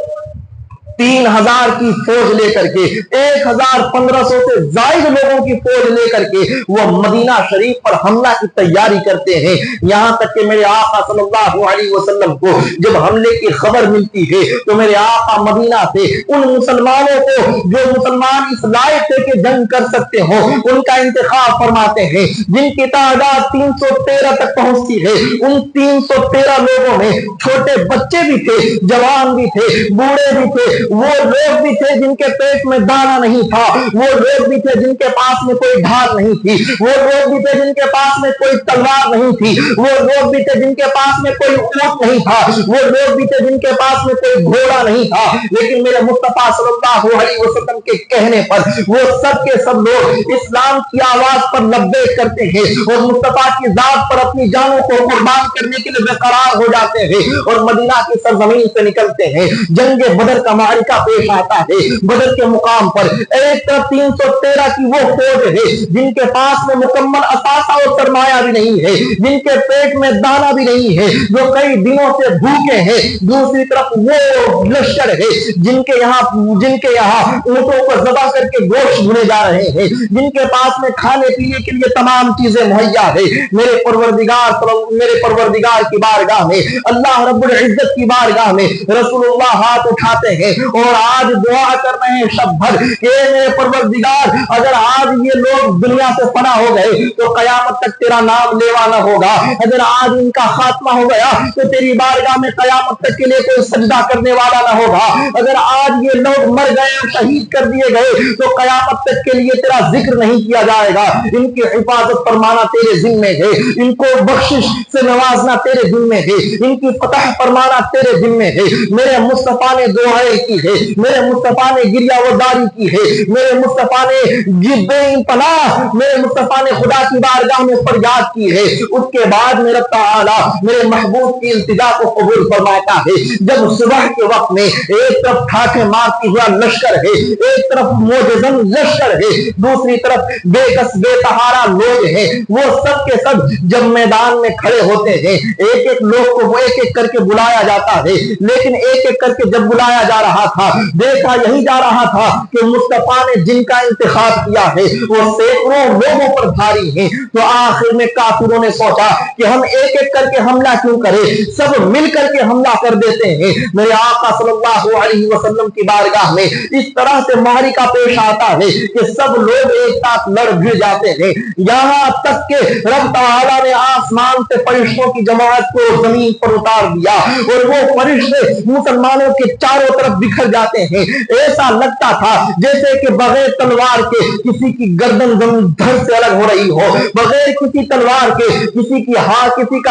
3000 کی فوج لے کر کے 1500 سے زائد لوگوں کی فوج لے کر کے وہ مدینہ شریف پر حملہ کی تیاری کرتے ہیں۔ یہاں تک کہ میرے آقا صلی اللہ علیہ وسلم کو جب حملے کی خبر ملتی ہے تو میرے آقا مدینہ سے ان مسلمانوں کو جو مسلمان اس لائق تھے کہ جنگ کر سکتے ہو ان کا انتخاب فرماتے ہیں، جن کی تعداد 313 تک پہنچتی ہے۔ ان 313 لوگوں میں چھوٹے بچے بھی تھے، جوان بھی تھے، بوڑھے بھی تھے وہ لوگ بھی تھے جن کے پیٹ میں دانا نہیں تھا، وہ لوگ بھی تھے جن کے پاس میں کوئی ڈھال نہیں تھی، وہ لوگ بھی تھے جن کے پاس میں کوئی تلوار نہیں تھی، وہ لوگ بھی تھے جن کے پاس میں کوئی اونٹ نہیں تھا، وہ لوگ بھی تھے جن کے پاس میں کوئی گھوڑا نہیں تھا، لیکن میرے مصطفیٰ صلی اللہ علیہ وسلم کے کہنے پر وہ سب کے سب لوگ اسلام کی آواز پر لبیک کرتے ہیں اور مصطفیٰ کی ذات پر اپنی جانوں کو قربان کرنے کے لیے بےقرار ہو جاتے ہیں اور مدینہ کی سرزمین سے نکلتے ہیں۔ جنگ بدر کا معرکہ پیش آتا ہے۔ بدر کے مقام پر ایک طرف 313 کی وہ فوج ہے جن کے پاس میں مکمل اثاثہ اور سرمایہ بھی نہیں ہے، جن کے پیٹ میں دانا بھی نہیں ہے، جو کئی دنوں سے بھوکے ہیں۔ دوسری طرف وہ لشکر ہے جن کے یہاں اونٹوں کو ذبح کر کے گوشت بھنے جا رہے ہیں، جن کے پاس میں کھانے پینے کے لیے تمام چیزیں مہیا ہے۔ میرے پروردگار کی بارگاہ میں، اللہ رب العزت کی بارگاہ میں رسول اللہ ہاتھ اٹھاتے ہیں اور آج دعا کر رہے ہیں شب بھر کہ میرے پروردگار اگر آج یہ لوگ دنیا سے فنا ہو گئے تو قیامت تک تیرا نام لیوا نہ ہوگا، اگر آج ان کا خاتمہ ہو گیا تو تیری بارگاہ میں قیامت تک کے لیے کوئی سجدہ کرنے والا نہ ہوگا، اگر آج یہ لوگ مر گئے اور شہید کر دیے گئے تو قیامت تک کے لیے تیرا ذکر نہیں کیا جائے گا۔ ان کی حفاظت فرمانا تیرے ذمے ہے، ان کو بخشش سے نوازنا تیرے ذمے ہے، ان کی فتح فرمانا تیرے ذمے ہے۔ میرے مصطفیٰ نے دعائیں کی ہے، میرے مصطفیٰ نے گریہ وزاری کی ہے، میرے مصطفیٰ نے بے پناہ میرے مصطفیٰ نے خدا کی بارگاہ میں فریاد کی ہے۔ اس کے بعد میرا تعالیٰ میرے محبوب کی التجا کو قبول فرماتا ہے۔ جب صبح کے وقت میں ایک طرف ٹھاٹھے مارتی ہوا لشکر ہے، ایک طرف موجزن لشکر ہے، دوسری طرف بے کس بے سہارا لوگ ہیں، وہ سب کے سب جب میدان میں کھڑے ہوتے ہیں ایک ایک لوگ کو وہ ایک ایک کر کے بلایا جاتا ہے، لیکن ایک ایک کر کے جب بلایا جا رہا تھا دیکھا یہی جا رہا تھا کہ مصطفیٰ نے جن کا انتخاب کیا ہے وہ سینکڑوں لوگوں پر بھاری ہیں۔ تو آخر میں کافروں نے سوچا کہ ہم ایک ایک کر کے حملہ کیوں کریں، سب مل کر کے حملہ کر دیتے ہیں۔ میرے آقا صلی اللہ علیہ وسلم کی بارگاہ میں اس طرح سے معرکہ پیش آتا ہے کہ سب لوگ ایک ساتھ لڑ بھڑ جاتے ہیں، یہاں تک کہ رب تعالیٰ نے آسمان سے فرشتوں کی جماعت کو زمین پر اتار دیا اور وہ فرشتے مسلمانوں کے چاروں طرف بکھر جاتے ہیں۔ ایسا لگتا تھا جیسے کہ بغیر تلوار کے کسی کی گردن دھڑ سے الگ ہو رہی ہو، بغیر کسی تلوار کے کسی کا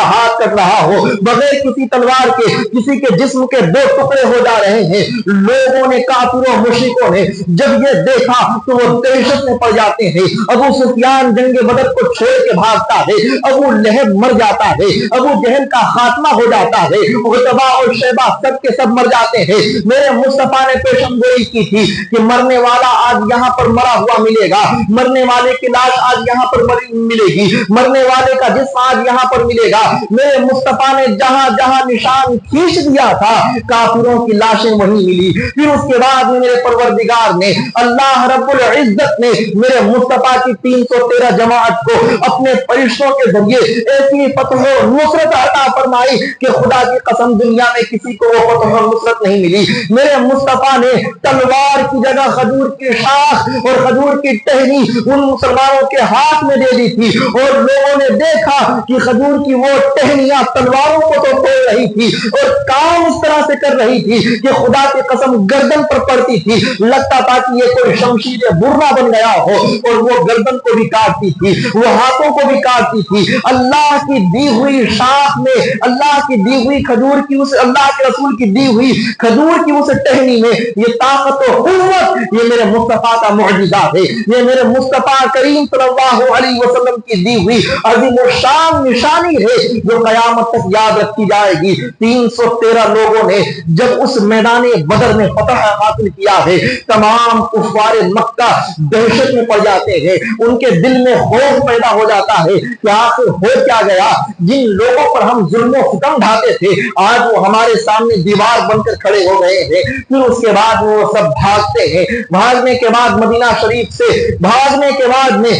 ہاتھ کٹ رہا ہو، بغیر کسی تلوار کے کسی کے جسم کے دو ٹکڑے ہو جا رہے ہیں۔ لوگوں نے کافروں مشرکوں نے جب یہ دیکھا تو وہ دہشت میں پڑ جاتے ہیں۔ ابو سفیان جنگ بدر کو چھوڑ کے بھاگتا ہے، ابو لہب مر جاتا ہے، ابو جہل کا خاتمہ ہو جاتا ہے، عتبہ اور شیبہ سب کے سب مر جاتے ہیں۔ میرے مصطفیٰ نے پیشن گوئی کی تھی کہ مرنے والا آج یہاں پر مرا ہوا ملے گا، مرنے والے کی لاش آج یہاں پر ملے گی، مرنے والے کا جسم آج یہاں پر ملے گا۔ میرے مصطفیٰ نے جہاں جہاں نشان کھینچ دیا تھا کافروں کی لاشیں وہیں ملی۔ پھر اس کے بعد میرے پروردگار نے اللہ رب العزت نے میرے مصطفیٰ کی 313 جماعت کو اپنے فرشتوں کے ذریعے ایسی فتح و نصرت عطا فرمائی کہ خدا کی قسم دنیا میں کسی کو وہ فتح و نصرت نہیں ملی۔ میرے مصطفیٰ نے تلوار کی جگہ خجور کی شاخ اور خجور کی ٹہنی ان مسلمانوں کے ہاتھ میں دے دی تھی اور لوگوں نے دیکھا کہ خجور کی وہ ٹہنیاں تلواروں کو تو توڑ رہی تھی اور کام اس طرح سے کر رہی تھی کہ خدا کی قسم گردن پر پڑتی تھی، لگتا تھا کہ یہ کوئی شمشیر برنا بن گیا ہو، اور وہ گردن کو بھی کاٹتی تھی، وہ ہاتھوں کو بھی کاٹتی تھی۔ اللہ کی دی ہوئی شاخ میں، اللہ کی دی ہوئی کھجور کی اس اللہ کے رسول کی دی ہوئی کھجور کی اس ٹہنی میں یہ طاقت و قوت، یہ میرے مصطفیٰ کا معجزہ ہے، یہ میرے مصطفیٰ کریم صلی اللہ علیہ وسلم کی دی ہوئی عظیم الشان نشانی ہے جو قیامت تک یاد رکھی جائے گی۔ 313 لوگوں نے جب اس میدان بدر میں فتح حاصل کیا ہے تمام کفار مکہ دہشت میں پڑ جاتے ہیں، ان کے دل میں خوف پیدا ہو جاتا ہے کہ آخر ہو کیا گیا، جن لوگوں پر ہم ظلم و ستم ڈھاتے تھے آج وہ ہمارے سامنے دیوار بن کر کھڑے ہو گئے ہیں۔ پھر اس کے بعد وہ سب بھاگتے ہیں، بھاگنے کے بعد مدینہ شریف سے بھاگنے کے بعد میں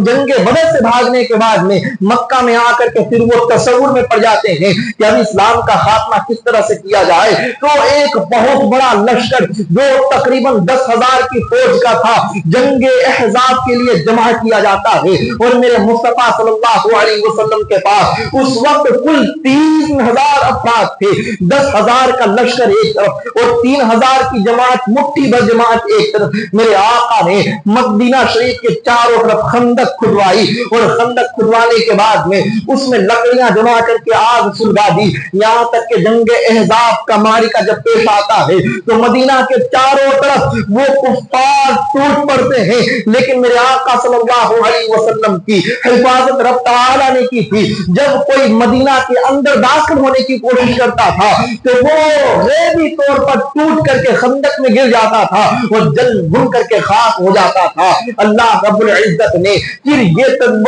جنگ بدر سے بھاگنے کے بعد میں مکہ میں آ کر کے پھر وہ تصور میں پڑ جاتے ہیں کہ اب اسلام کا خاتمہ کس طرح سے کیا جائے۔ تو ایک بہت بڑا لشکر جو تقریباً 10,000 کی فوج کا تھا جنگ احزاب کے لیے جمع کیا جاتا ہے، اور میرے مصطفیٰ صلی اللہ علیہ وسلم کے پاس اس وقت کل 3,000 افراد تھے، 10,000 کا لشکر ایک طرف اور 3,000 3000 کی جماعت، مٹھی بھر جماعت ایک طرف، میرے آقا نے مدینہ شریف کے چاروں طرف خندق کھدوائی، اور خندق کھدوانے کے بعد میں اس میں لکڑیاں جما کر کے آگ سلگا دی، یہاں تک کہ جنگ احزاب کا معرکہ جب پیش آتا ہے تو مدینہ کے چاروں طرف وہ کفار ٹوٹ پڑتے ہیں، لیکن میرے آقا صلی اللہ علیہ وسلم کی حفاظت رب تعالی نے کی تھی۔ جب کوئی مدینہ کے اندر داخل ہونے کی کوشش کرتا تھا تو وہ غیبی طور پر ٹوٹ کر کے خندق میں گر جاتا تھا اور جل بھن کر کے خاک ہو جاتا تھا۔ اللہ رب العزت نے پھر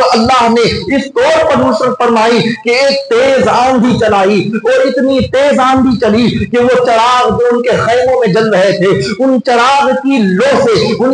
اللہ نے اس طور پر نصرت فرمائی کہ ایک تیز آندھی چلائی، اور اتنی تیز آندھی چلی کہ وہ چراغ جو ان کے خیموں میں جل رہے تھے، ان چراغ کی لو سے، ان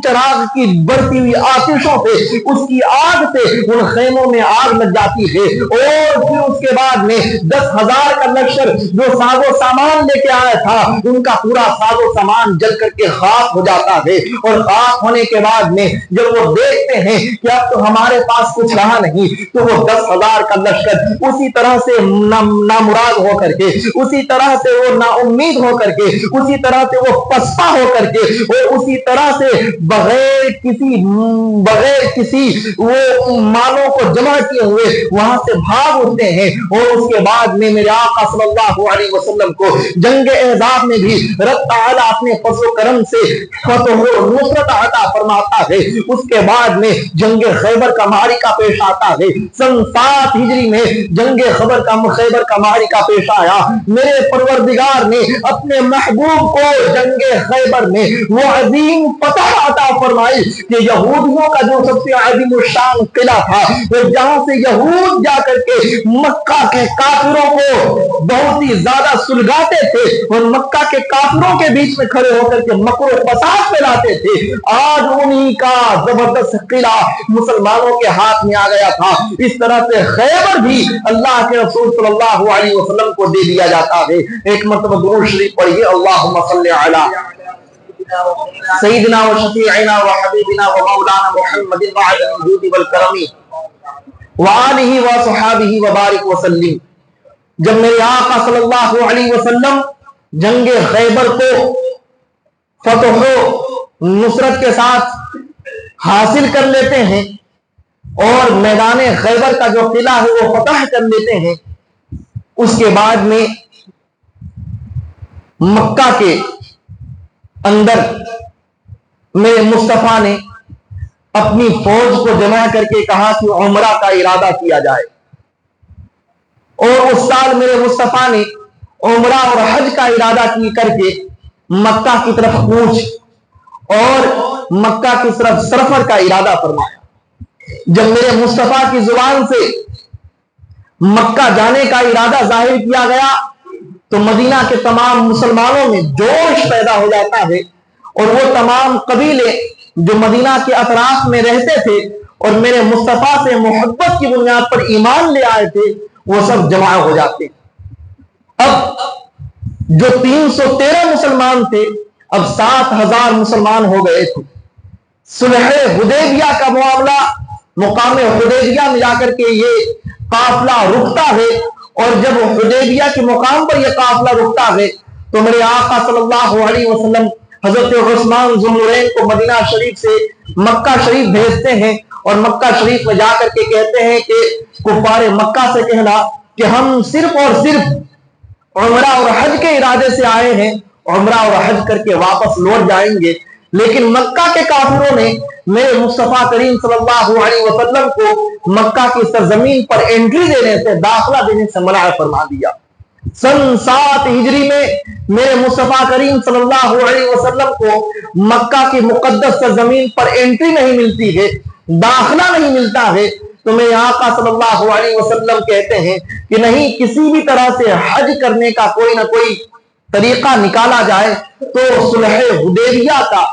چراغ کی بڑھتی ہوئی آتشوں سے، اس کی آگ سے ان خیموں میں آگ لگ جاتی ہے، اور پھر اس کے بعد میں 10,000 کا لشکر جو ساز و سامان لے کے آیا تھا، ان کا پورا ساز و سامان جل کر کے خاک ہو جاتا ہے، اور خاک ہونے کے بعد میں جب وہ دیکھتے ہیں کہ اب تو ہمارے پاس کچھ رہا نہیں، تو وہ 10,000 کا لشکر اسی طرح سے نامراد ہو کر کے، اسی طرح سے وہ نا امید ہو کر کے، اسی طرح سے وہ پسپا ہو کر کے، اور اسی طرح سے بغیر کسی وہ مالوں کو جمع کیے ہوئے وہاں سے بھاگ اٹھتے ہیں، اور اس کے بعد میں میرے آقا صلی اللہ علیہ وسلم کو جنگ احزاب میں بھی رب تعالی اپنے فضل و کرم سے فتح و نصرت عطا فرماتا ہے۔ اس کے بعد میں جنگ خیبر کا معرکہ پیش آتا ہے، سن 7 ہجری میں جنگ خیبر کا معرکہ پیش آیا۔ میرے پروردگار نے اپنے محبوب کو جنگ خیبر میں وہ عظیم فتح عطا فرمائی کہ یہودیوں کا جو سب سے عظیم الشان قلعہ تھا، جہاں سے یہود جا کر کے مکہ کے کافروں کو بہت ہی زیادہ سلگاتے تھے اور مکہ کے کافروں کے بیچ میں کھڑے ہو کر کے مکر و فساد پھیلاتے تھے، آج انہی کا زبردست قلعہ مسلمانوں کے ہاتھ میں آ گیا تھا۔ اس طرح سے خیبر بھی اللہ کے رسول صلی اللہ علیہ وسلم کو دے دیا جاتا ہے۔ ایک مرتبہ درود شریف پڑھیے، اللہم صلی علی سیدنا و شفیعنا و حبیبنا و مولانا محمد وعلی الجود والکرم وآلہ و صحابہ و بارک وسلم۔ جب میرے آقا صلی اللہ علیہ وسلم جنگ خیبر کو فتح و نصرت کے ساتھ حاصل کر لیتے ہیں اور میدان خیبر کا جو قلعہ ہے وہ فتح کر لیتے ہیں، اس کے بعد میں مکہ کے اندر میرے مصطفیٰ نے اپنی فوج کو جمع کر کے کہا کہ عمرہ کا ارادہ کیا جائے، اور اس سال میرے مصطفیٰ نے عمرہ اور حج کا ارادہ کی کر کے مکہ کی طرف کوچ اور مکہ کی طرف سفر کا ارادہ فرمایا۔ جب میرے مصطفیٰ کی زبان سے مکہ جانے کا ارادہ ظاہر کیا گیا تو مدینہ کے تمام مسلمانوں میں جوش پیدا ہو جاتا ہے، اور وہ تمام قبیلے جو مدینہ کے اطراف میں رہتے تھے اور میرے مصطفیٰ سے محبت کی بنیاد پر ایمان لے آئے تھے، وہ سب جمع ہو جاتے۔ اب جو 313 مسلمان تھے اب 7,000 مسلمان ہو گئے تھے۔ صلح حدیبیہ کا معاملہ، مقام حدیبیہ میں جا کر کے یہ قافلہ رکتا ہے، اور جب حدیبیہ کے مقام پر یہ قافلہ رکتا ہے تو میرے آقا صلی اللہ علیہ وسلم حضرت عثمان ذو النورین کو مدینہ شریف سے مکہ شریف بھیجتے ہیں، اور مکہ شریف میں جا کر کے کہتے ہیں کہ کفار مکہ سے کہنا کہ ہم صرف اور صرف عمرہ اور حج کے ارادے سے آئے ہیں، عمرہ اور حج کر کے واپس لوٹ جائیں گے، لیکن مکہ کے کافروں نے میرے مصطفیٰ کریم صلی اللہ علیہ وسلم کو مکہ کی سرزمین پر انٹری دینے سے، داخلہ دینے سے منع فرما دیا۔ سن 7 ہجری میں میرے مصطفیٰ کریم صلی اللہ علیہ وسلم کو مکہ کی مقدس سرزمین پر انٹری نہیں ملتی ہے، داخلہ نہیں ملتا ہے، تو میرے آقا صلی اللہ علیہ وسلم کہتے ہیں کہ نہیں، کسی بھی طرح سے حج کرنے کا کوئی نہ کوئی طریقہ نکالا جائے۔ تو صلح حدیبیہ کا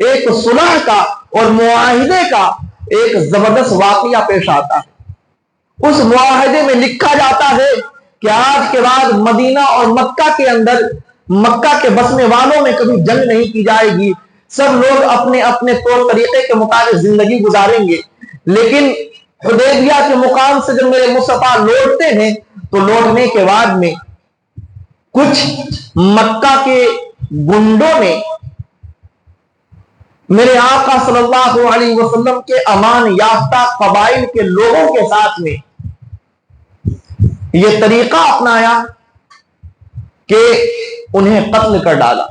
ایک صلح کا اور معاہدے کا ایک زبردست واقعہ پیش آتا ہے۔ اس معاہدے میں لکھا جاتا ہے کہ آج کے بعد مدینہ اور مکہ کے اندر، مکہ کے بسنے والوں میں کبھی جنگ نہیں کی جائے گی، سب لوگ اپنے اپنے طور طریقے کے مطابق زندگی گزاریں گے۔ لیکن حدیبیہ کے مقام سے جب میرے مصطفیٰ لوٹتے ہیں تو لوٹنے کے بعد میں کچھ مکہ کے گنڈوں نے میرے آقا صلی اللہ علیہ وسلم کے امان یافتہ قبائل کے لوگوں کے ساتھ میں یہ طریقہ اپنایا کہ انہیں قتل کر ڈالا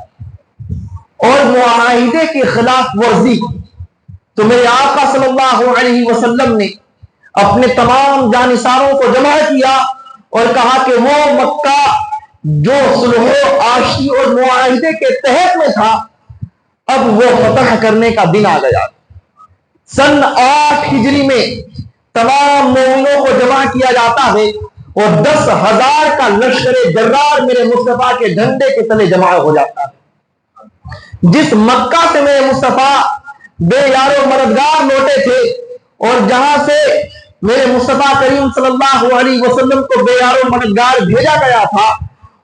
اور معاہدے کی خلاف ورزی. تو میرے آقا صلی اللہ علیہ وسلم نے اپنے تمام جانثاروں کو جمع کیا اور کہا کہ وہ مکہ جو صلح و عاشی اور معاہدے کے تحت میں تھا اب وہ فتح کرنے کا دن آ گیا. سن 8 ہجری میں تمام مومنوں کو جمع کیا جاتا ہے اور 10,000 کا لشکر جرار میرے مصطفیٰ کے جھنڈے کے تلے جمع ہو جاتا ہے. جس مکہ سے میرے مصطفیٰ بے یار و مددگار لوٹے تھے اور جہاں سے میرے مصطفیٰ کریم صلی اللہ علیہ وسلم کو بے یار و مددگار بھیجا گیا تھا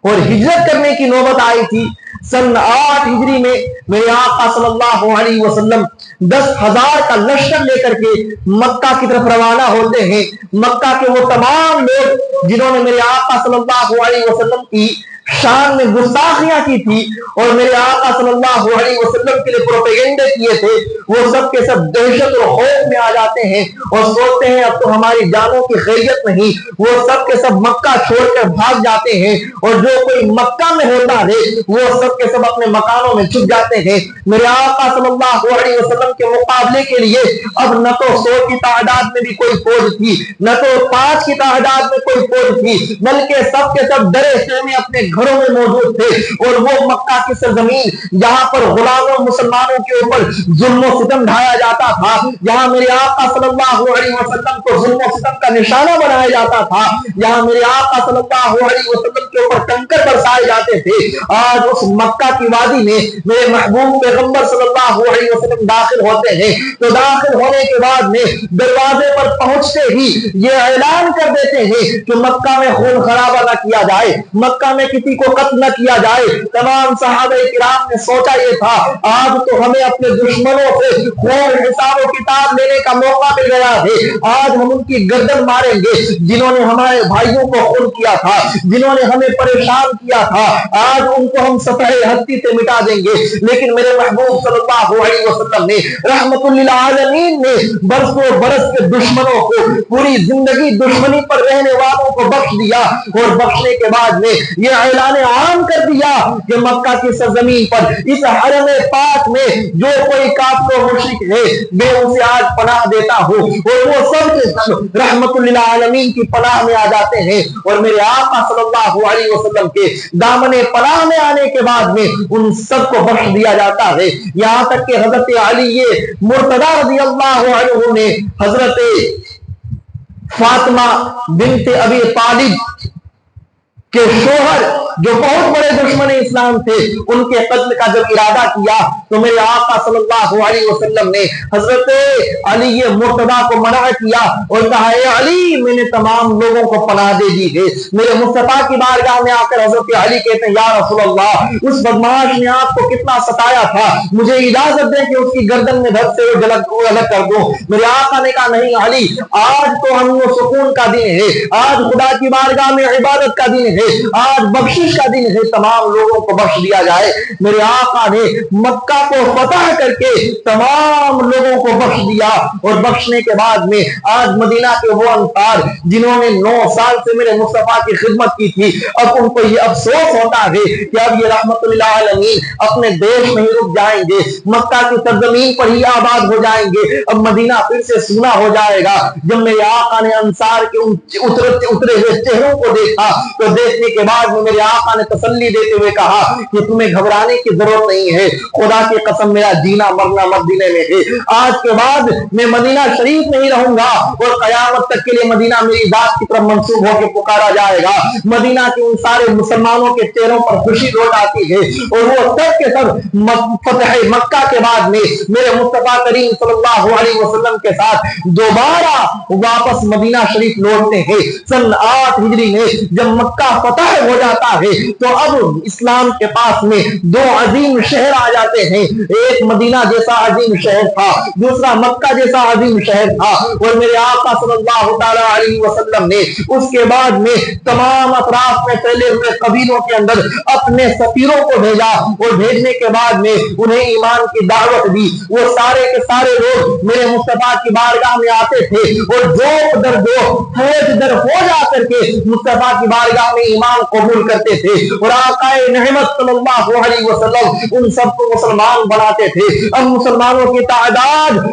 اور ہجرت کرنے کی نوبت آئی تھی، سن 8 ہجری میں میرے آقا صلی اللہ علیہ وسلم 10,000 کا لشکر لے کر کے مکہ کی طرف روانہ ہوتے ہیں. مکہ کے وہ تمام لوگ جنہوں نے میرے آقا صلی اللہ علیہ وسلم کی شان میں گستاخیاں کی تھی اور میرے آقا صلی اللہ علیہ وسلم کے لیے پروپیگنڈے کیے تھے، وہ سب کے سب دہشت اور خوف میں آ جاتے ہیں اور سوچتے ہیں اب تو ہماری جانوں کی خیریت نہیں. وہ سب کے سب مکہ چھوڑ کر بھاگ جاتے ہیں اور جو کوئی مکہ میں ہوتا ہے وہ سب کے سب اپنے مکانوں میں چھپ جاتے ہیں. میرے آقا صلی اللہ علیہ وسلم کے مقابلے کے لیے اب نہ تو 100 کی تعداد میں بھی کوئی فوج تھی، نہ تو 5 کی تعداد میں کوئی فوج تھی، بلکہ سب کے سب ڈرے خیمے اپنے گھروں میں موجود تھے. اور وہ مکہ کی سرزمین جہاں پر غلاموں مسلمانوں کے اوپر ظلم و ستم ڈھایا جاتا تھا، جہاں میرے آقا صلی اللہ علیہ وسلم کو ظلم و ستم کا نشانہ بنایا جاتا تھا، جہاں میرے آقا صلی اللہ علیہ وسلم کے اوپر کنکر برسائے جاتے تھے، آج اس مکہ کی وادی میں میرے محبوب پیغمبر صلی اللہ علیہ وسلم داخل ہوتے ہیں. تو داخل ہونے کے بعد میں دروازے پر پہنچتے ہی یہ اعلان کر دیتے ہیں کہ مکہ میں خون خرابہ نہ کیا جائے، مکہ میں کسی کو قتل نہ کیا جائے. تمام صحابہ کرام نے سوچا یہ تھا آج تو ہمیں اپنے دشمنوں سے خون حساب و کتاب لینے کا موقع مل گیا ہے، آج ہم ان کی گردن ماریں گے. جنہوں نے ہمارے بھائیوں کو خون کیا تھا، جنہوں نے ہمیں پریشان کیا تھا، آج ان کو ہم سطح ہستی سے مٹا دیں گے. لیکن میرے محبوب صلی اللہ علیہ وسلم نے رحمت للعالمین نے برسوں برس کے دشمنوں کو پوری زندگی دشمنی پر رہنے والوں کو بخش دیا اور بخشنے کے بعد میں یہ اعلان عام کر دیا کہ مکہ کی سرزمین پر اس حرم پاک میں جو کوئی کافر و مشرک ہے میں اسے آج پناہ دیتا ہوں. اور وہ سب کے سب رحمت للعالمین کی پناہ میں آ جاتے ہیں اور میرے آقا صلی اللہ علیہ وسلم کے دامن پناہ میں آنے کے بعد میں ان سب کو بخش دیا جاتا ہے. یہاں تک کہ حضرت علی مرتضی رضی اللہ عنہ نے حضرت فاطمہ بنت ابی طالب کہ شوہر جو بہت بڑے دشمن اسلام تھے ان کے قتل کا جب ارادہ کیا تو میرے آقا صلی اللہ علیہ وسلم نے حضرت علی مرتضی کو منع کیا اور کہا اے علی میں نے تمام لوگوں کو پناہ دے دی ہے. میرے مصطفیٰ کی بارگاہ میں آ کر حضرت علی کہتے ہیں یا رسول اللہ اس بدماش نے آپ کو کتنا ستایا تھا، مجھے اجازت دے کہ اس کی گردن میں دھک سے الگ کر دو. میرے آقا نے کہا نہیں علی آج تو ہم وہ سکون کا دن ہے، آج خدا کی بارگاہ میں عبادت کا دن ہے، آج بخشش کا دن ہے، تمام لوگوں کو بخش دیا جائے. میرے آقا نے مکہ کو فتح کر کے تمام لوگوں کو بخش دیا اور بخشنے کے بعد میں آج مدینہ کے وہ انصار جنہوں نے 9 سال سے میرے مصطفیٰ کی خدمت کی تھی اب ان کو یہ افسوس ہوتا ہے کہ اب یہ رحمت للعالمین اپنے دیش میں ہی رک جائیں گے، مکہ کی سرزمین پر ہی آباد ہو جائیں گے، اب مدینہ پھر سے سونا ہو جائے گا. جب میرے آقا نے انصار کے اترے ہوئے چہروں کو دیکھا تو دیکھنے کے بعد میرے آقا نے تسلی دیتے ہوئے کہا کہ تمہیں گھبرانے کی ضرورت نہیں ہے، خدا کی قسم میرا جینا مرنا مدینے میں ہے، آج کے بعد میں مدینہ شریف میں ہی رہوں گا اور قیامت تک کے لیے مدینہ میری ذات کی طرف منسوب ہو کے پکارا جائے گا. مدینہ کے ان سارے مسلمانوں کے چہروں پر خوشی لوٹ آتی ہے اور وہ سب کے سب فتح مکہ کے بعد میں میرے مصطفیٰ کریم صلی اللہ علیہ وسلم کے ساتھ دوبارہ واپس مدینہ شریف لوٹتے ہیں. سن 8 ہجری میں جب مکہ فتح ہو جاتا ہے تو اب اسلام شام کے پاس میں دو عظیم شہر آ جاتے ہیں. ایک مدینہ جیسا عظیم شہر تھا, دوسرا مکہ جیسا عظیم شہر تھا. اور میرے آقا صلی اللہ تعالی علیہ وسلم نے اس کے بعد میں تمام اطراف میں پھیلے ہوئے قبیلوں کے اندر اپنے سفیروں کو بھیجا, اور بھیجنے کے بعد میں انہیں ایمان کی دعوت دی. وہ سارے کے سارے لوگ میرے مصطفیٰ کی بارگاہ میں آتے تھے اور جو در جو فوج در فوج آ کر کے مصطفیٰ کی بارگاہ میں ایمان قبول کرتے تھے, اور آقا نعمت صلی اللہ علیہ وسلم ان سب کو مسلمان بناتے تھے. اب مسلمانوں کی تعداد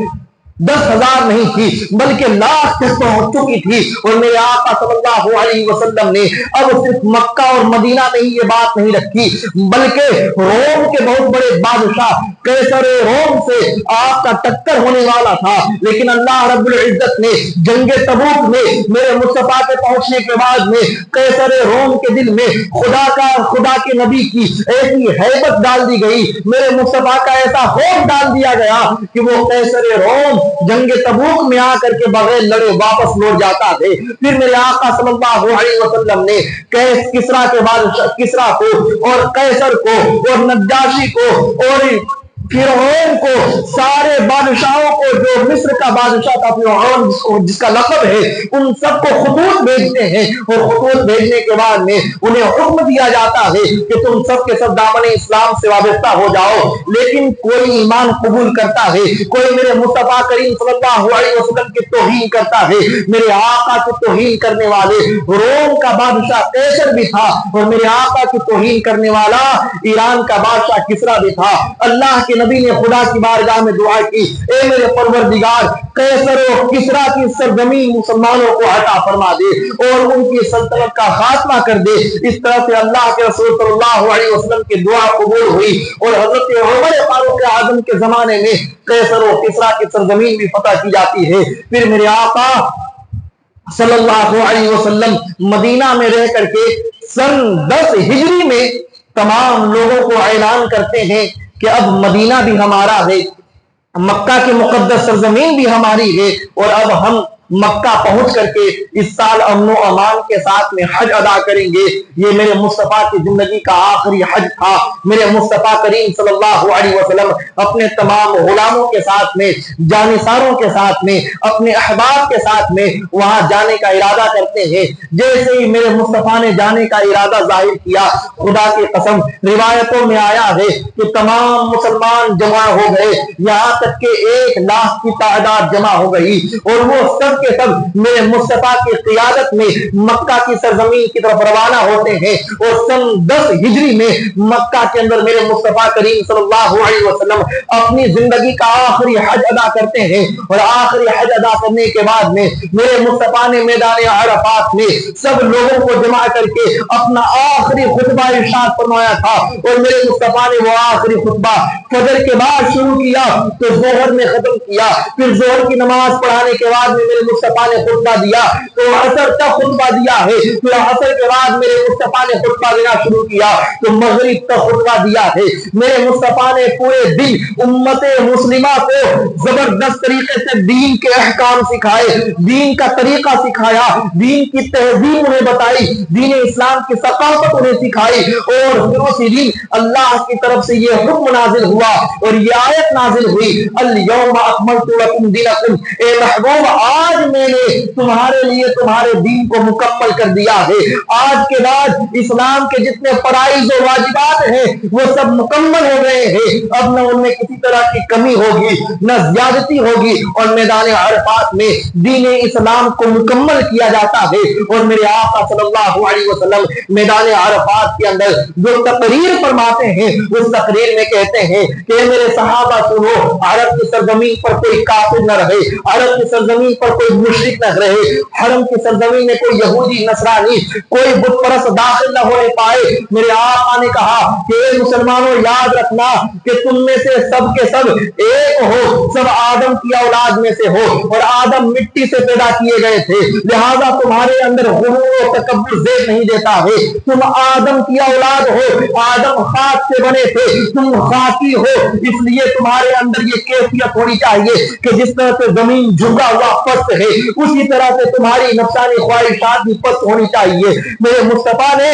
10,000 نہیں تھی بلکہ لاکھ تک پہنچ چکی تھی. اور میرے آقا صلی اللہ علیہ وسلم نے اب صرف مکہ اور مدینہ میں ہی یہ بات نہیں رکھی, بلکہ روم کے بہت بڑے بادشاہ قیصر روم سے آپ کا ٹکر ہونے والا تھا. لیکن اللہ رب العزت نے جنگ تبوک میں میرے مصطفیٰ کے پہنچنے کے بعد میں قیصر روم کے دل میں خدا کے نبی کی ایسی ہیبت ڈال دی گئی, میرے مصطفیٰ کا ایسا خوف ڈال دیا گیا کہ وہ قیصر روم جنگ تبوک میں آ کر کے بغیر لڑے واپس لوٹ جاتا تھے. پھر میرے آقا صلی اللہ علیہ وسلم نے کسرا کے بادشاہ کسرا کو اور قیصر کو اور نجاشی کو اور فرعون کو, سارے بادشاہوں کو, جو مصر کا بادشاہ تھا فرعون جس کا لقب ہے, ان سب کو خطوط بھیجتے ہیں. اور خطوط بھیجنے کے بعد میں انہیں حکم دیا جاتا ہے کہ تم سب کے سب دامن اسلام سے وابستہ ہو جاؤ. لیکن کوئی ایمان قبول کرتا ہے, کوئی میرے مصطفیٰ کریم صلی اللہ علیہ وسلم کی توہین کرتا ہے. میرے آقا کی توہین کرنے والے روم کا بادشاہ قیصر بھی تھا, اور میرے آقا کی توہین کرنے والا ایران کا بادشاہ کسرا بھی تھا. اللہ کے نبی نے خدا کی بارگاہ میں دعا کی, اے میرے پروردگار قیصر و کسرا کی سرزمین مسلمانوں کو عطا فرما دے اور ان کی سلطنت کا خاتمہ کر دے. اس طرح سے اللہ کے رسول صلی اللہ علیہ وسلم کی دعا قبول ہوئی, اور حضرت عمر فاروق اعظم کے زمانے میں قیصر و کسرا کی سرزمین بھی فتح کی جاتی ہے. پھر میرے آقا صلی اللہ علیہ وسلم مدینہ میں رہ کر کے سن 10 ہجری میں تمام لوگوں کو اعلان کرتے ہیں کہ اب مدینہ بھی ہمارا ہے, مکہ کی مقدس سرزمین بھی ہماری ہے, اور اب ہم مکہ پہنچ کر کے اس سال امن و امان کے ساتھ میں حج ادا کریں گے. یہ میرے مصطفیٰ کی زندگی کا آخری حج تھا. میرے مصطفیٰ کریم صلی اللہ علیہ وسلم اپنے تمام غلاموں کے ساتھ میں, جانثاروں کے ساتھ میں, اپنے احباب کے ساتھ میں وہاں جانے کا ارادہ کرتے ہیں. جیسے ہی میرے مصطفیٰ نے جانے کا ارادہ ظاہر کیا, خدا کی قسم روایتوں میں آیا ہے کہ تمام مسلمان جمع ہو گئے, یہاں تک کہ 1 لاکھ کی تعداد جمع ہو گئی, اور وہ سب کے سب میرے مصطفیٰ کی قیادت میں مکہ کی سرزمین کی طرف روانہ ہوتے ہیں. اور سن 10 ہجری میں مکہ کے اندر میرے مصطفیٰ کریم صلی اللہ علیہ وسلم اپنی زندگی کا آخری حج ادا کرتے ہیں. اور آخری حج ادا کرنے کے بعد میں میرے مصطفیٰ نے میدان عرفات میں سب لوگوں کو جمع کر کے اپنا آخری خطبہ ارشاد فرمایا تھا. اور میرے مصطفیٰ نے وہ آخری خطبہ فجر کے بعد شروع کیا تو ظہر میں ختم کیا. پھر ظہر کی نماز پڑھانے کے بعد میں میرے مصطفیٰ نے خطبہ دیا تو عصر تک خطبہ دیا ہے. پھر عصر کے بعد میرے مصطفیٰ نے خطبہ دینا شروع کیا تو مغرب تک خطبہ دیا ہے. میرے مصطفیٰ نے پورے دن امت مسلمہ کو زبردست طریقے سے دین کے احکام سکھائے, دین کا طریقہ سکھایا, دین کی تہذیب انہیں بتائی, دین اسلام کی ثقافت انہیں سکھائی. اور پھر اسی دن اللہ کی طرف سے یہ حکم نازل ہوا اور یہ آیت نازل ہوئی, الیوم اکملت لکم دینکم, اے محبوب آج میں نے تمہارے لیے تمہارے دین کو مکمل کر دیا ہے. آج کے بعد اسلام کے جتنے فرائض و واجبات ہیں وہ سب مکمل ہو گئے ہیں. اب نہ ان میں کسی طرح کی کمی ہوگی نہ زیادتی ہوگی, اور میدان عرفات میں دین اسلام کو مکمل کیا جاتا ہے. اور میرے آقا صلی اللہ علیہ وسلم میدان عرفات کے اندر جو تقریر فرماتے ہیں اس تقریر میں کہتے ہیں کہ میرے صحابہ سنو, عرب کی سرزمین پر کوئی کافر نہ رہے, عرب کی سرزمین پر کوئی مشرک نہ رہے, حرم کی سرزمین میں کوئی یہودی نصرانی کوئی بت پرست داخل نہ ہونے پائے. میرے آقا نے کہا کہ اے مسلمانوں یاد رکھنا کہ تم میں سے سب کے سب ایک ہو, سب آدم کی اولاد میں سے ہو, اور آدم مٹی سے پیدا کیے گئے تھے, لہذا تمہارے اندر غرور و تکبر زیب نہیں دیتا ہے. تم آدم کی اولاد ہو, آدم خاک سے بنے تھے, تم خاکی ہو, اس لیے تمہارے اندر یہ کیفیت ہونی چاہیے کہ جس طرح سے زمین جھکا ہوا پست ہے اسی طرح سے تمہاری نفسانی خواہشات بھی پست ہونی چاہیے. میرے مصطفیٰ نے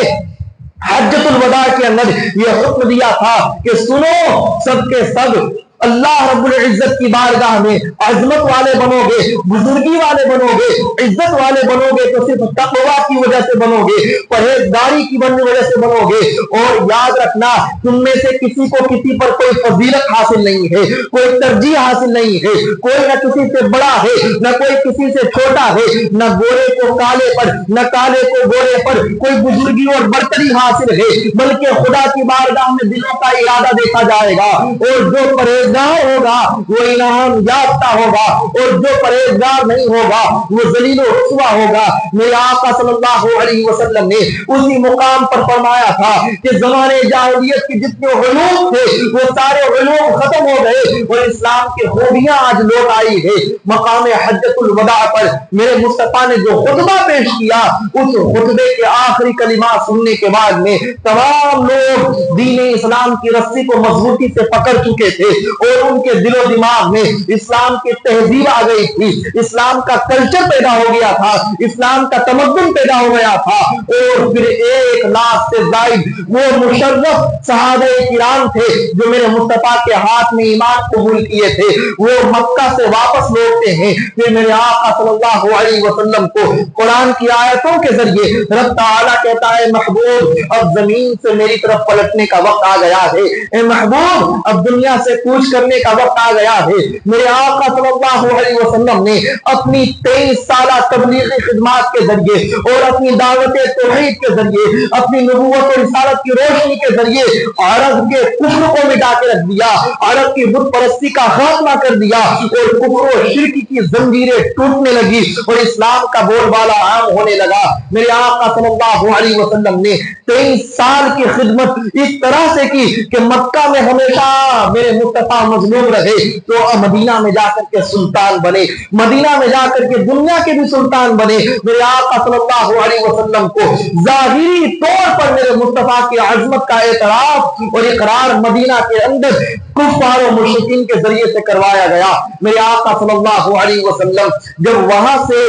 حجۃ الوداع کے اندر یہ حکم دیا تھا کہ سنو سب کے سب اللہ رب العزت کی بارگاہ میں عظمت والے بنو گے، بزرگی والے بنو گے، عزت والے بنو گے تو صرف تقویٰ کی وجہ سے بنو گے، پرہیزگاری کی وجہ سے بنو گے۔ اور یاد رکھنا تم میں سے کسی کو کسی پر کوئی فضیلت حاصل نہیں ہے، کوئی ترجیح حاصل نہیں ہے، کوئی نہ کسی سے بڑا ہے نہ کوئی کسی سے چھوٹا ہے، نہ گورے کو کالے پر نہ کالے کو گورے پر کوئی بزرگی اور برتری حاصل ہے، بلکہ خدا کی بارگاہ میں دلوں کا ارادہ دیکھا جائے گا۔ اور جو پرہیزگار ہوگا وہ انعام یافتہ ہوگا، اور جو پرہیزگار نہیں ہوگا وہ ذلیل و رسوا ہوگا۔ میرے آقا صلی اللہ علیہ وسلم نے اسی مقام پر فرمایا تھا کہ زمانے جاہلیت کے جتنے علوم تھے وہ سارے علوم ختم ہو گئے اور اسلام کی خوبیاں آج لوٹ آئی ہے۔ مقام حجۃ الوداع پر میرے مصطفیٰ نے جو خطبہ پیش کیا، اس خطبے کے آخری کلمات سننے کے بعد میں تمام لوگ دین اسلام کی رسی کو مضبوطی سے پکڑ چکے تھے اور ان کے دل و دماغ میں اسلام کی تہذیب آ گئی تھی، اسلام کا کلچر پیدا ہو گیا تھا، اسلام کا تمدن پیدا ہو گیا تھا۔ اور پھر 1 لاکھ سے زائد وہ مشرف صحابہ کرام تھے جو میرے مصطفیٰ کے ہاتھ میں ایمان قبول کیے تھے، وہ مکہ سے واپس لوٹتے ہیں۔ پھر میرے آقا صلی اللہ علیہ وسلم کو قرآن کی آیتوں کے ذریعے رب تعالیٰ کہتا ہے محبوب اب زمین سے میری طرف پلٹنے کا وقت آ گیا ہے، اے محبوب اب دنیا سے کوچ کرنے کا وقت آ گیا ہے۔ میرے آقا صلی اللہ علیہ وسلم نے اپنی 23 سالہ تبلیغی خدمات کے ذریعے اور اپنی دعوت توحید کے ذریعے، اپنی نبوت اور رسالت کی روشنی کے ذریعے عرب کے کفر کو مٹا کے رکھ دیا، عرب کی بت پرستی کا خاتمہ کر دیا اور کفر و شرک کی زنجیریں ٹوٹنے لگی اور اسلام کا بول بالا عام ہونے لگا۔ میرے آقا صلی اللہ علیہ وسلم نے 23 سال کی خدمت اس طرح سے کی کہ مکہ میں ہمیشہ میرے مصطفیٰ مظلوم رہے تو مدینہ میں جا کر کے سلطان بنے، مدینہ میں جا کر کے دنیا کے بھی سلطان بنے۔ میرے آقا صلی اللہ علیہ وسلم کو ظاہری طور پر میرے مصطفیٰ کی عظمت کا اعتراف اور اقرار مدینہ کے اندر کفار و مشرکین کے ذریعے سے کروایا گیا۔ میرے آقا صلی اللہ علیہ وسلم جب وہاں سے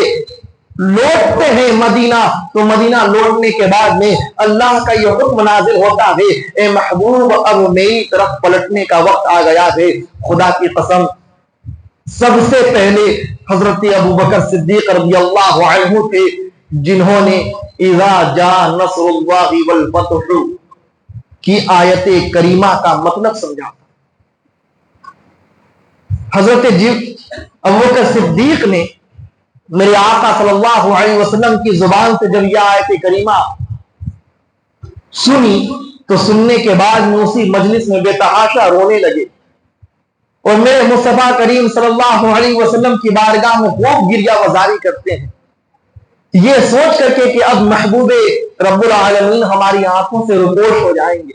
لوٹتے ہیں مدینہ تو مدینہ لوٹنے کے بعد میں اللہ کا یہ حکم نازل ہوتا ہے اے محبوب اب میری طرف پلٹنے کا وقت آ گیا ہے۔ خدا کی قسم سب سے پہلے حضرت ابوبکر صدیق رضی اللہ عنہ تھے جنہوں نے اذا جاء نصر اللہ والفتح کی آیت کریمہ کا مطلب سمجھا۔ حضرت ابوبکر صدیق نے میرے آقا صلی اللہ علیہ وسلم کی زبان سے جب یہ آیت کریمہ سنی تو سننے کے بعد میں اسی مجلس میں بے تحاشا رونے لگے اور میرے مصطفیٰ کریم صلی اللہ علیہ وسلم کی بارگاہ میں خوب گریہ وزاری کرتے ہیں، یہ سوچ کر کے کہ اب محبوب رب العالمین ہماری آنکھوں سے روپوش ہو جائیں گے۔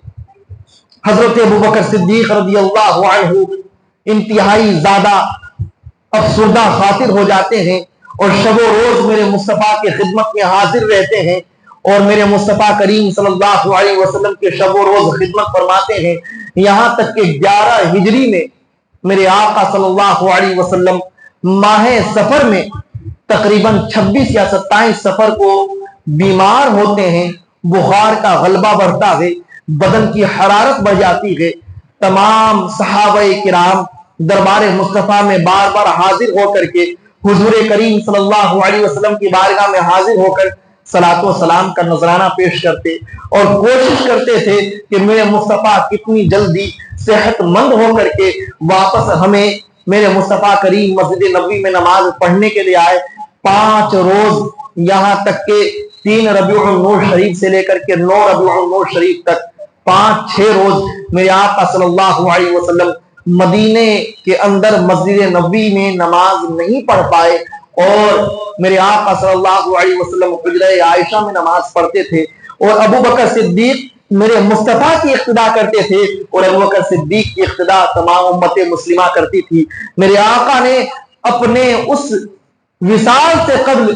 حضرت ابوبکر صدیق رضی اللہ عنہ انتہائی زیادہ افسردہ خاطر ہو جاتے ہیں اور شب و روز میرے مصطفیٰ کی خدمت میں حاضر رہتے ہیں اور میرے مصطفیٰ کریم صلی اللہ علیہ وسلم کے شب و روز خدمت فرماتے ہیں، یہاں تک کہ 11 ہجری میں میرے آقا صلی اللہ علیہ وسلم ماہ سفر میں تقریباً 26 یا 27 سفر کو بیمار ہوتے ہیں، بخار کا غلبہ بڑھتا ہے، بدن کی حرارت بڑھ جاتی ہے۔ تمام صحابہ کرام دربار مصطفیٰ میں بار بار حاضر ہو کر کے حضور کریم صلی اللہ علیہ وسلم کی بارگاہ میں حاضر ہو کر صلاۃ و سلام کا نذرانہ پیش کرتے اور کوشش کرتے تھے کہ میرے مصطفیٰ کتنی جلدی صحت مند ہو کر کے واپس ہمیں میرے مصطفیٰ کریم مسجد نبوی میں نماز پڑھنے کے لیے آئے۔ 5 روز یہاں تک کہ 3 ربیع النور شریف سے لے کر کے 9 ربیع النور شریف تک 5-6 روز میرے آقا صلی اللہ علیہ وسلم مدینے کے اندر مسجد نبوی میں نماز نہیں پڑھ پائے اور میرے آقا صلی اللہ علیہ وسلم حجرہ عائشہ میں نماز پڑھتے تھے اور ابوبکر صدیق میرے مصطفیٰ کی اقتداء کرتے تھے اور ابوبکر صدیق کی اقتداء تمام امت مسلمہ کرتی تھی۔ میرے آقا نے اپنے اس وصال سے قبل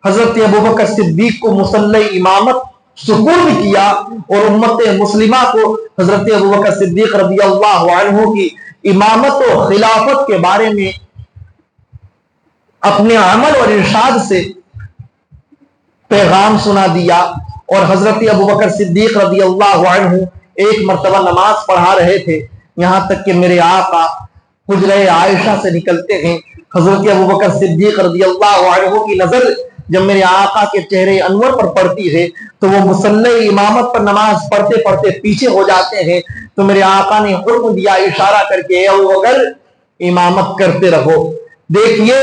حضرت ابوبکر صدیق کو مصلی امامت سپرد کیا اور امت مسلمہ کو حضرت ابوبکر صدیق رضی اللہ عنہ کی امامت و خلافت کے بارے میں اپنے عمل اور ارشاد سے پیغام سنا دیا اور حضرت ابو بکر صدیق رضی اللہ عنہ ایک مرتبہ نماز پڑھا رہے تھے، یہاں تک کہ میرے آقا حجرہ عائشہ سے نکلتے ہیں۔ حضرت ابو بکر صدیق رضی اللہ عنہ کی نظر جب میرے آقا کے چہرے انور پر پڑتی ہے تو وہ مصلی امامت پر نماز پڑھتے پڑھتے پیچھے ہو جاتے ہیں، تو میرے آقا نے حکم دیا اشارہ کر کے، ابو بکر امامت کرتے رہو۔ دیکھیے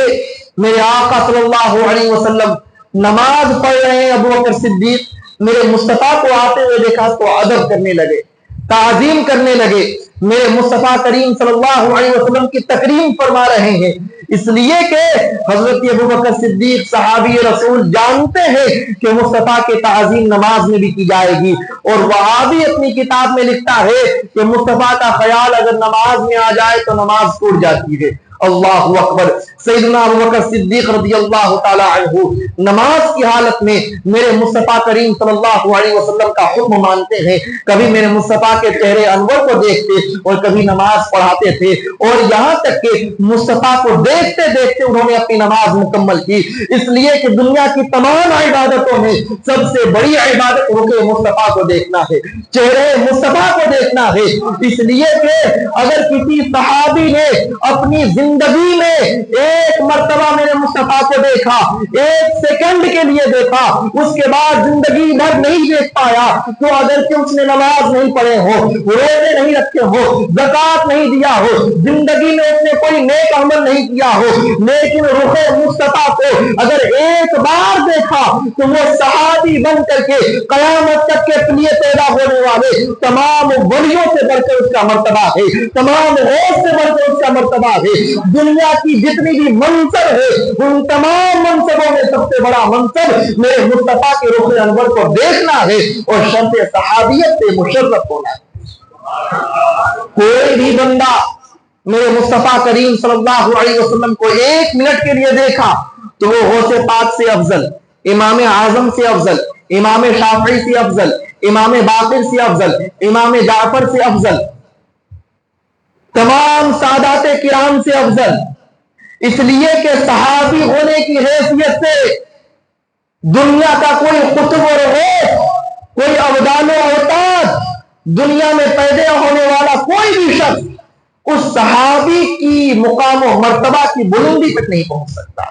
میرے آقا صلی اللہ علیہ وسلم نماز پڑھ رہے ہیں، ابو بکر صدیق میرے مصطفیٰ کو آتے ہوئے دیکھا تو ادب کرنے لگے، تعظیم کرنے لگے، میرے مصطفیٰ کریم صلی اللہ علیہ وسلم کی تکریم فرما رہے ہیں، اس لیے کہ حضرت ابو بکر صدیق صحابی رسول جانتے ہیں کہ مصطفیٰ کے تعظیم نماز میں بھی کی جائے گی، اور وہابی اپنی کتاب میں لکھتا ہے کہ مصطفیٰ کا خیال اگر نماز میں آ جائے تو نماز ٹوٹ جاتی ہے۔ اللہ اکبر۔ سیدنا ابو بکر صدیق رضی اللہ تعالی عنہ نماز کی حالت میں میرے مصطفیٰ کریم صلی اللہ علیہ وسلم کا حکم مانتے ہیں، کبھی میرے مصطفیٰ کے چہرے انور کو دیکھتے اور کبھی نماز پڑھاتے تھے، اور یہاں تک کہ مصطفیٰ کو دیکھتے دیکھتے انہوں نے اپنی نماز مکمل کی، اس لیے کہ دنیا کی تمام عبادتوں میں سب سے بڑی عبادت رخ مصطفیٰ کو دیکھنا ہے، چہرے مصطفیٰ کو دیکھنا ہے، اس لیے کہ اگر کسی صحابی نے اپنی زندگی میں ایک مرتبہ میرے مصطفیٰ کو دیکھا، ایک سیکنڈ کے لیے دیکھا، اس کے بعد زندگی بھر نہیں دیکھ پایا، تو اگر کہ اس نے نماز نہیں پڑھے ہو، روزے نہیں رکھے ہو، زکات نہیں دیا ہو، زندگی میں اس نے کوئی نیک عمل نہیں کیا ہو، لیکن رخ مصطفیٰ کو اگر ایک بار دیکھا تو وہ صحابی بن کر کے قیامت تک کے لیے پیدا ہونے والے تمام ولیوں سے بڑھ کر اس کا مرتبہ ہے، تمام غوث سے بڑھ کر اس کا مرتبہ ہے، دنیا کی جتنی بھی منصب ہے ان تمام منصبوں میں سب سے بڑا منصب میرے مصطفیٰ کے رخ انور کو دیکھنا ہے اور شرط صحابیت سے مشرف ہونا ہے۔ کوئی بھی بندہ میرے مصطفیٰ کریم صلی اللہ علیہ وسلم کو ایک منٹ کے لیے دیکھا تو وہ غوث پاک سے افضل، امام اعظم سے افضل، امام شافعی سے افضل، امام باقر سے افضل، امام جعفر سے افضل، تمام سادات کرام سے افضل، اس لیے کہ صحابی ہونے کی حیثیت سے دنیا کا کوئی قطب اور غوث، کوئی ابدال و اوتاد، دنیا میں پیدا ہونے والا کوئی بھی شخص اس صحابی کی مقام و مرتبہ کی بلندی تک نہیں پہنچ سکتا۔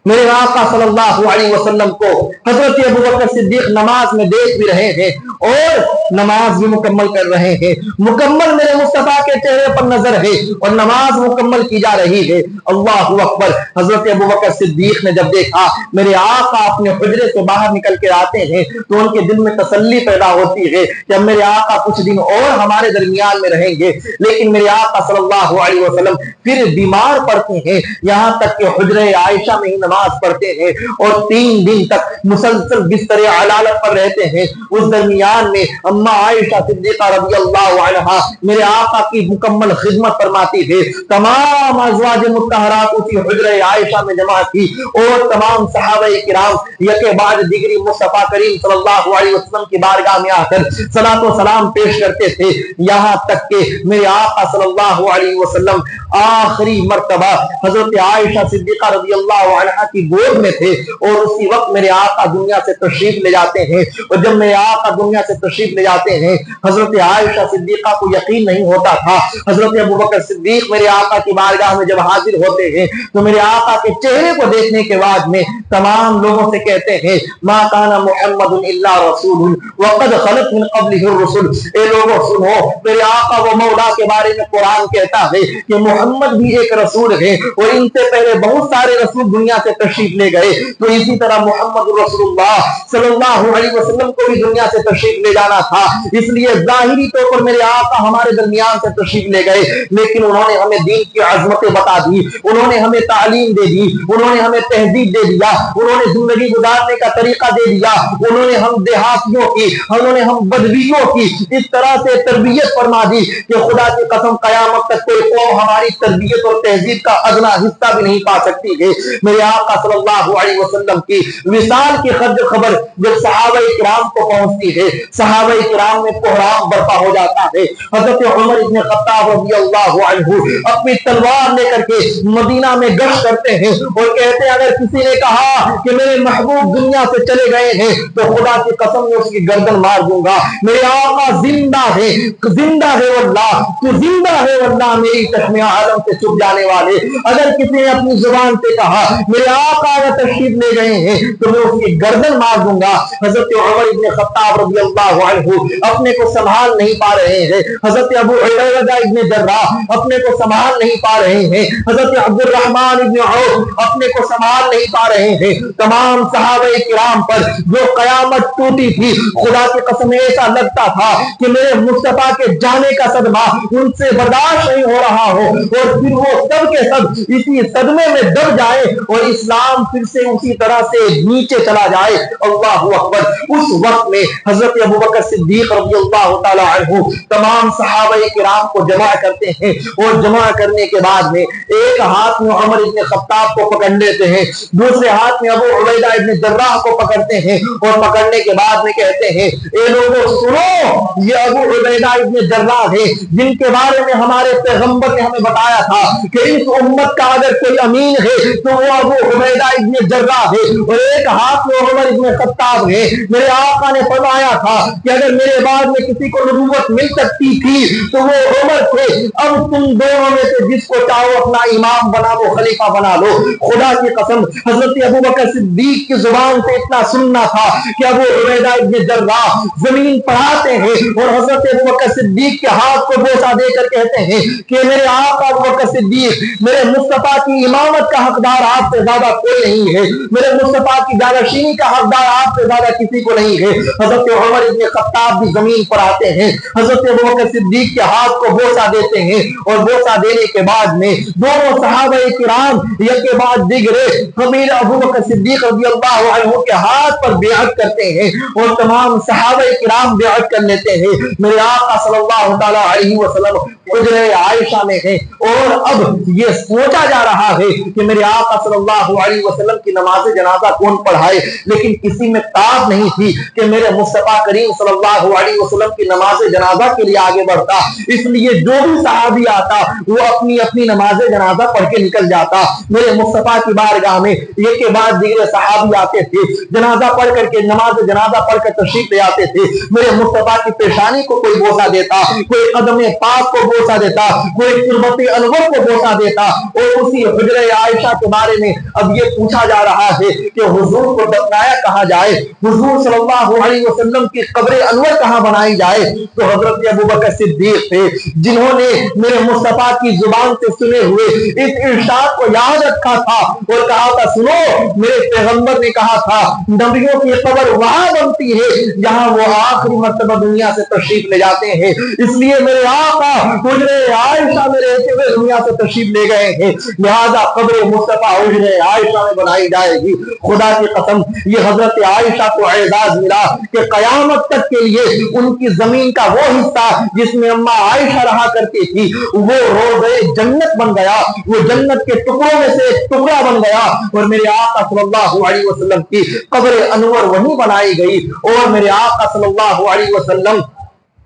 میرے آقا صلی اللہ علیہ وسلم کو حضرت ابو بکر صدیق نماز میں دیکھ بھی رہے ہیں اور نماز بھی مکمل کر رہے ہیں، مکمل میرے مصطفیٰ کے چہرے پر نظر ہے اور نماز مکمل کی جا رہی ہے۔ اللہ اکبر۔ حضرت ابو بکر صدیق نے جب دیکھا میرے آقا اپنے حجرے سے باہر نکل کے آتے ہیں تو ان کے دل میں تسلی پیدا ہوتی ہے کہ اب میرے آقا کچھ دن اور ہمارے درمیان میں رہیں گے، لیکن میرے آقا صلی اللہ علیہ وسلم پھر بیمار پڑتے ہیں، یہاں تک کہ حجرہ عائشہ میں ہی نماز پڑھتے ہیں اور 3 دن تک مسلسل بستر علالت پر رہتے ہیں۔ اس درمیان میں اما عائشہ صدیقہ رضی اللہ عنہا میرے آقا کی مکمل خدمت فرماتی ہے، تمام ازواج مطہرات اسی حجرہ عائشہ میں جمع تھی اور تمام صحابہ کرام یکے بعد دیگری مصطفیٰ کریم صلی اللہ علیہ وسلم کی بارگاہ میں آ کر صلاۃ و سلام پیش کرتے تھے، یہاں تک کہ میرے آقا صلی اللہ علیہ وسلم آخری مرتبہ حضرت عائشہ صدیقہ رضی اللہ عنہا کی گود میں تھے اور اسی وقت میرے آقا دنیا سے تشریف لے جاتے ہیں، اور جب میرے آقا دنیا سے تشریف لے جاتے ہیں حضرت عائشہ صدیقہ کو یقین نہیں ہوتا تھا۔ حضرت ابو بکر صدیق میرے آقا کی بارگاہ میں جب حاضر ہوتے ہیں تو میرے آقا کے چہرے کو دیکھنے کے بعد میں تمام لوگوں سے کہتے ہیں ما کان محمد الا رسول وقد خلت من قبله الرسل، اے لوگوں سنو، میرے آقا و مولا کے بارے میں قرآن کہتا ہے کہ محمد بھی ایک رسول ہے اور ان سے پہلے بہت سارے رسول دنیا سے تشریف لے گئے، تو اسی طرح محمد رسول اللہ صلی اللہ علیہ وسلم کو بھی دنیا سے تشریف لے جانا تھا، اس لیے ظاہری طور پر میرے آقا ہمارے درمیان سے تشریف لے گئے، لیکن انہوں نے ہمیں دین کی عظمتیں بتا دی، انہوں نے ہمیں تعلیم دے دی، انہوں نے ہمیں تہذیب دے دیا، انہوں نے زندگی گزارنے کا طریقہ دے دیا، انہوں نے ہم دیہاتیوں کی، انہوں نے ہم بدویوں کی اس طرح سے تربیت فرما دی کہ خدا کی قسم قیامت تک کوئی قوم ہماری تربیت اور تہذیب کا ادنا حصہ بھی نہیں پا سکتی ہے۔ میرے آقا صلی اللہ علیہ وسلم کی وصال کی خبر جب صحابہ کرام کو پہنچتی ہے، صحابہ کرام میں کوہرام برپا ہو جاتا ہے۔ حضرت عمر ابن خطاب رضی اللہ عنہ اپنی تلوار لے کر کے مدینہ میں گشت کرتے ہیں اور کہتے ہیں اگر کسی نے کہا کہ میرے محبوب دنیا سے چلے گئے ہیں تو خدا کی قسم میں اس کی گردن مار دوں گا۔ میرے آقا زندہ ہے، زندہ ہے واللہ، تو زندہ ہے واللہ میری چشمے عالم سے چھپ جانے والے۔ اگر کسی نے اپنی زبان سے کہا میرے آقا اگر تشریف لے گئے ہیں تو میں اس کی گردن مار دوں گا۔ حضرت عمر ابن خطاب رضی اللہ عنہ اپنے کو سنبھال نہیں پا رہے ہیں، حضرت ابو عبیدہ ابن جراح اپنے کو سنبھال نہیں پا رہے ہیں، حضرت عبد الرحمن ابن عوف اپنے کو سنبھال نہیں پا رہے ہیں۔ تمام صحابہ کرام پر جو قیامت ٹوٹی تھی، خدا کی قسم ایسا لگتا تھا کہ میرے مصطفیٰ کے جانے کا صدمہ ان سے برداشت نہیں ہو رہا ہو اور پھر وہ سب کے سب اسی صدمے میں دب جائے اور اسلام پھر سے اسی طرح سے نیچے چلا جائے۔ اللہ اکبر۔ اس وقت میں حضرت ابوبکر صدیق رضی اللہ تعالی عنہ تمام صحابہ کرام کو جمع کرتے ہیں اور جمع کرنے کے بعد میں ایک ہاتھ میں عمر ابن خطاب کو پکڑ لیتے ہیں، دوسرے ہاتھ میں ابو عبیدہ ابن جراح کو پکڑتے ہیں اور پکڑنے کے بعد میں کہتے ہیں اے لوگوں سنو، یہ ابو عبیدہ ابن جراح ہے جن کے بارے میں ہمارے پیغمبر نے ہمیں بتایا تھا کہ اس امت کا اگر کوئی امین ہے تو وہ ابو عبیدہ ابن جراح ہے، اور ایک ہاتھ میں عمر ابن خطاب ہے۔ میرے آقا نے فرمایا تھا کہ اگر میرے بعد میں کسی کو نبوت مل سکتی تھی تو وہ عمر تھے، اب تم دونوں میں سے جس کو چاہو اپنا امام بنا لو، خلیفہ بنا لو۔ خدا کی قسم حضرت ابوبکر صدیق کی زبان سے اتنا سننا تھا کہ ابو عبیدہ ابن جراح زمین پر آتے ہیں اور حضرت ابوبکر صدیق کے ہاتھ کو بوسہ دے کر کہتے ہیں کہ میرے آقا ابوبکر صدیق، میرے مصطفیٰ کی امامت کا حقدار آپ سے زیادہ کوئی نہیں ہے، میرے مصطفیٰ کی جانشینی کا حقدار آپ سے زیادہ کسی کو نہیں ہے۔ حضرت عمر ابن خطاب بھی زمین پر آتے ہیں، حضرت ابوبکر صدیق کے ہاتھ کو بوسہ دیتے ہیں اور بوسہ دینے کے بعد میں دونوں صحابہ کرام یک کے بعد دیگرے قبیل ابوبکر صدیق رضی اللہ عنہ کے ہاتھ پر بیعت کرتے ہیں اور تمام صحابہ کرام بیعت کر لیتے ہیں۔ میرے آقا صلی اللہ تعالی علیہ وسلم حجرہ عائشہ میں ہیں اور اب یہ سوچا جا رہا ہے کہ میرے آقا صلی اللہ علیہ وسلم کی نماز جنازہ کون پڑھائے، لیکن کسی میں طاقت نہیں تھی کہ میرے مصطفیٰ کریم صلی اللہ علیہ وسلم کی نماز جنازہ کے لیے آگے بڑھتا، اس لیے جو بھی صحابی آتا وہ اپنی اپنی نماز جنازہ پڑھ کے نکل جاتا۔ میرے مصطفیٰ کی بارگاہ میں ایک کے بعد دیگر صحابی آتے تھے، جنازہ پڑھ کر کے نماز جنازہ پڑھ کر تشریف لے آتے تھے۔ میرے مصطفیٰ کی پیشانی کو کوئی بوسہ دیتا، کوئی قدم پاک کو بوسہ دیتا، کوئی قربت انور کو بوسہ دیتا، اور اسی حجرہ عائشہ کے بارے میں اب یہ پوچھا جا رہا ہے کہ حضور کو دفنایا کہاں جائے، حضور صلی اللہ علیہ وسلم کی قبر انور کہاں بنائی جائے۔ تو حضرت ابوبکر صدیق تھے جنہوں نے میرے مصطفیٰ کی زبان سے سنے ہوئے اس ارشاد کو یاد رکھا تھا اور کہا تھا سنو، میرے پیغمبر نے کہا تھا نبیوں کی قبر وہاں بنتی ہے جہاں وہ آخری مرتبہ دنیا سے تشریف لے جاتے ہیں، اس لیے میرے آقا حجرہ عائشہ میں رہتے ہوئے دنیا سے تشریف لے گئے ہیں، لہذا قبر مصطفیٰ حجرہ عائشہ میں بنائی جائے گی۔ خدا کی قسم یہ حضرت عائشہ کو اعزاز ملا کہ قیامت تک کے لیے ان کی زمین کا وہ حصہ جس میں اما عائشہ رہا کرتی تھی وہ روضہ جنت بن گیا، وہ جنت کے ٹکڑوں میں سے ایک ٹکڑا بن گیا، اور میرے آقا صلی اللہ علیہ وسلم کی قبر انور وہیں بنائی گئی۔ اور میرے آقا صلی اللہ علیہ وسلم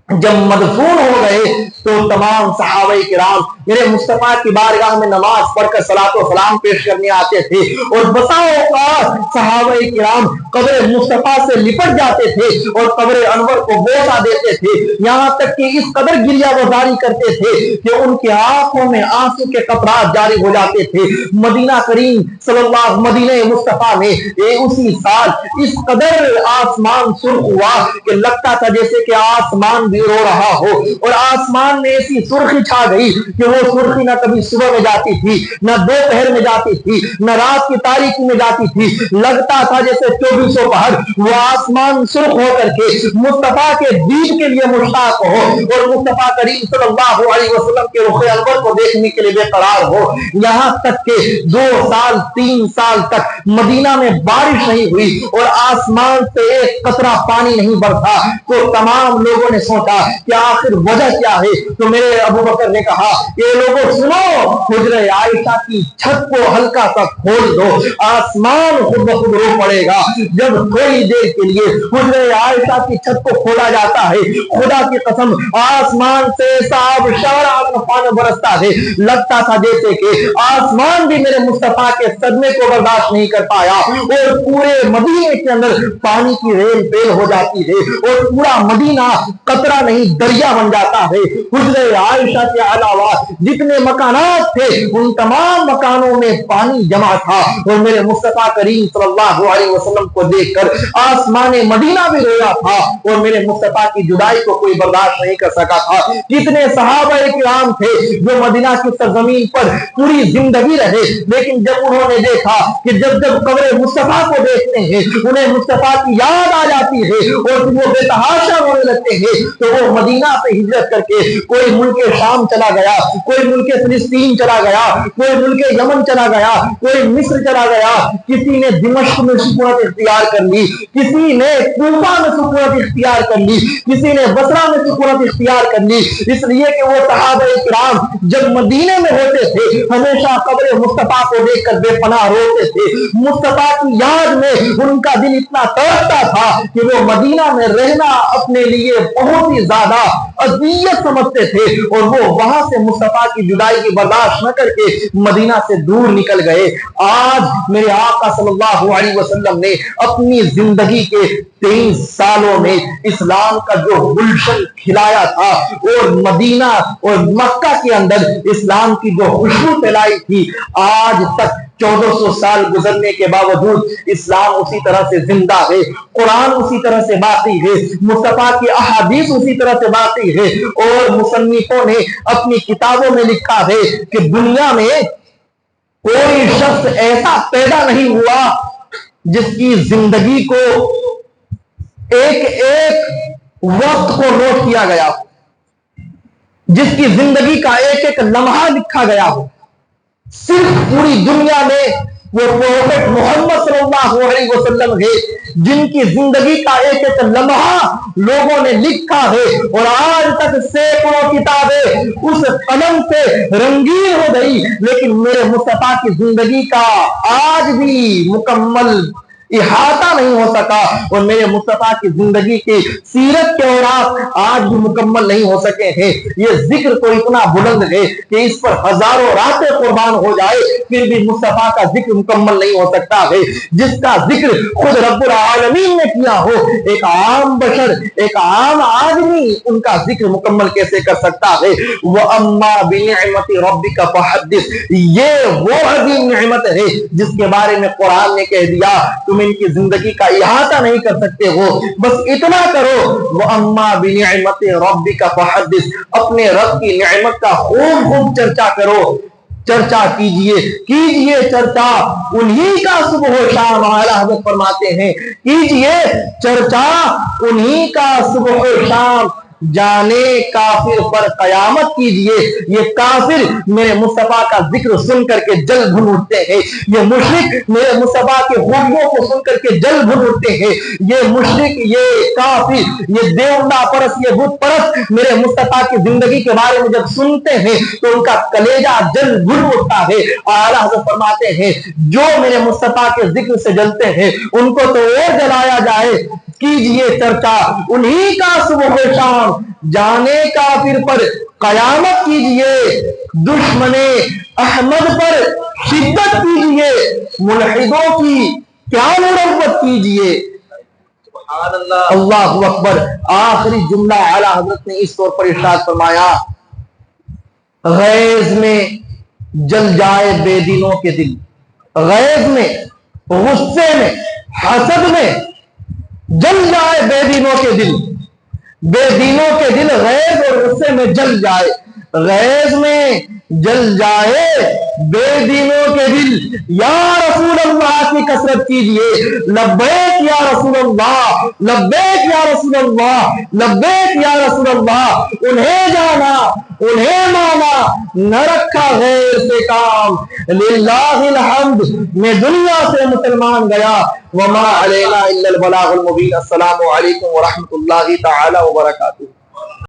جب مدفون ہو گئے تو تمام صحابہ کرام میرے مصطفیٰ کی بارگاہ میں نماز پڑھ کر صلاۃ و سلام پیش کرنے آتے تھے، اور بسا اوقات صحابہ کرام قبر مصطفیٰ سے لپٹ جاتے تھے اور قبر انور کو بوسہ دیتے تھے، یہاں تک کہ اس قدر گریہ گزاری کرتے تھے کہ ان کی آنکھوں میں آنسو کے قطرات جاری ہو جاتے تھے۔ مدینہ کریم صلی اللہ مدینہ مصطفیٰ میں اسی سال اس قدر آسمان سرخ ہوا کہ لگتا تھا جیسے کہ آسمان بھی رو رہا ہو، اور آسمان میں ایسی سرخی چھا گئی کہ وہ سرخی نہ کبھی صبح میں جاتی تھی، نہ دوپہر میں جاتی تھی، نہ رات کی تاریکی میں جاتی تھی، لگتا تھا جیسے 24 پہر وہ آسمان سرخ ہو کر کے مصطفیٰ کے دین کے لیے مشتاق ہو اور مصطفیٰ کریم صلی اللہ علیہ وسلم کے رخ انور کو دیکھنے کے لیے بے قرار ہو۔ یہاں تک کہ 2 سال 3 سال تک مدینہ میں بارش نہیں ہوئی اور آسمان سے ایک قطرہ پانی نہیں برسا، تو تمام لوگوں نے سوچا کہ آخر وجہ کیا ہے؟ تو میرے ابو بکر نے کہا کہ لوگوں سنو، حجرہ عائشہ کی چھت کو ہلکا سا کھول دو، آسمان خود بخود رو پڑے گا۔ جب تھوڑی دیر کے لیے حجرہ عائشہ کی چھت کو کھولا جاتا ہے، خدا کی قسم آسمان سے صاحب شارع برستا ہے، لگتا تھا جیسے کہ آسمان بھی میرے مصطفیٰ کے صدمے کو برداشت نہیں کر پایا، اور پورے مدینے کے اندر پانی کی ریل پیل ہو جاتی ہے، اور پورا مدینہ قطرہ نہیں دریا بن جاتا ہے۔ حجرہ عائشہ کے علاوہ جتنے مکانات تھے ان تمام مکانوں میں پانی جمع تھا، اور میرے مصطفیٰ کریم صلی اللہ علیہ وسلم کو دیکھ کر آسمان مدینہ بھی رویا تھا، اور میرے مصطفیٰ کی جدائی کو کوئی برداشت نہیں کر سکا تھا۔ کتنے صحابہ کرام تھے جو مدینہ کی سرزمین پر پوری زندگی رہے، لیکن جب انہوں نے دیکھا کہ جب قبر مصطفیٰ کو دیکھتے ہیں انہیں مصطفیٰ کی یاد آ جاتی ہے اور وہ بے تحاشا رونے لگتے ہیں، تو وہ مدینہ سے ہجرت کر کے کوئی ملک شام چلا گیا، کوئی ملک فلسطین چلا گیا، کوئی ملک یمن چلا گیا، کوئی مصر چلا گیا، کسی نے دمشق میں سکونت اختیار کر لی، کسی نے کوفہ میں سکونت اختیار کر لی، کسی نے بصرہ میں سکونت اختیار کر لی، اس لیے کہ وہ صحابہ کرام جب مدینے میں ہوتے تھے ہمیشہ قبر مصطفیٰ کو دیکھ کر بے پناہ روتے تھے۔ مصطفیٰ کی یاد میں ان کا دل اتنا تڑپتا تھا کہ وہ مدینہ میں رہنا اپنے لیے بہت ہی زیادہ اذیت سمجھتے تھے، اور وہ وہاں سے مصطفیٰ کی جدائی کی برداشت نہ کر کے مدینہ سے دور نکل گئے۔ آج میرے آقا صلی اللہ علیہ وسلم نے اپنی زندگی کے 23 سالوں میں اسلام کا جو گلشن کھلایا تھا، اور مدینہ اور مکہ کے اندر اسلام کی جو خوشبو پھیلائی تھی، آج تک 1400 سال گزرنے کے باوجود اسلام اسی طرح سے زندہ ہے، قرآن اسی طرح سے باقی ہے، مصطفیٰ کی احادیث اسی طرح سے باقی ہے، اور مصنفوں نے اپنی کتابوں میں لکھا ہے کہ دنیا میں کوئی شخص ایسا پیدا نہیں ہوا جس کی زندگی کو ایک ایک وقت کو نوٹ کیا گیا ہو، جس کی زندگی کا ایک ایک لمحہ لکھا گیا ہو۔ صرف پوری دنیا میں وہ پروفیٹ محمد صلی اللہ علیہ وسلم ہے جن کی زندگی کا ایک ایک لمحہ لوگوں نے لکھا ہے، اور آج تک سینکڑوں کتابیں اس قلم سے رنگین ہو گئی، لیکن میرے مصطفیٰ کی زندگی کا آج بھی مکمل احاطہ نہیں ہو سکا، اور میرے مصطفیٰ کی زندگی کی سیرت کے اوراق آج بھی مکمل نہیں ہو سکے ہیں۔ یہ ذکر تو اتنا بلند ہے کہ اس پر ہزاروں راتیں قربان ہو جائے پھر بھی مصطفیٰ کا ذکر مکمل نہیں ہو سکتا ہے۔ جس کا ذکر خود رب العالمین نے کیا ہو، ایک عام بشر، ایک عام آدمی ان کا ذکر مکمل کیسے کر سکتا ہے؟ وَأَمَّا بِنِعْمَةِ رَبِّكَ فَحَدِّثْ، یہ وہ عظیم نعمت ہے جس کے بارے میں قرآن نے کہہ دیا تم ان کی زندگی کا احاطہ نہیں کر سکتے ہو، بس اتنا کرو وَأَمَّا بِنِعْمَةِ رَبِّكَ فَحَدِّثْ، اپنے رب کی نعمت کا خوب خوب چرچا کرو، چرچا کیجئے چرچا انہی کا صبح و شام۔ اعلیٰ حضرت فرماتے ہیں کیجئے چرچا انہی کا صبح و شام، جانے کافر پر قیامت کیجئے۔ یہ کافر میرے مصطفیٰ کا ذکر سن کر کے جل بھن اٹھتے ہیں، یہ مشرک میرے مصطفیٰ کے خوبیوں کو سن کر کے جل بھن اٹھتے ہیں، یہ مشرک، یہ کافر، یہ دیوتا پرست، یہ بت پرست میرے مصطفیٰ کی زندگی کے بارے میں جب سنتے ہیں تو ان کا کلیجہ جل بھن اٹھتا ہے۔ اعلیٰ حضرت فرماتے ہیں جو میرے مصطفیٰ کے ذکر سے جلتے ہیں ان کو تو اور جلایا جائے۔ کیجئے چرچا انہی کا صبح و شام، جانے کافر پر قیامت کیجئے، دشمن احمد پر شدت کیجئے، ملحدوں کی کیا مربت کیجئے۔ اللہ اکبر۔ آخری جملہ اعلیٰ حضرت نے اس طور پر ارشاد فرمایا، غیظ میں جل جائے بے دینوں کے دل، غیظ میں، غصے میں، حسد میں جل جائے بے دینوں کے دل، بے دینوں کے دل غیظ اور غصے میں جل جائے، غیظ میں جل جائے بے دینوں کے دل، یا رسول اللہ کی کثرت کیجئے، لبیک یا رسول اللہ، لبیک یا رسول اللہ، لبیک یا رسول اللہ۔ انہیں جانا، انہیں مانا، نہ رکھا غیر سے کام، للہ الحمد میں دنیا سے مسلمان گیا، وما علینا الا البلاغ المبین۔ السلام علیکم ورحمۃ اللہ تعالی وبرکاتہ۔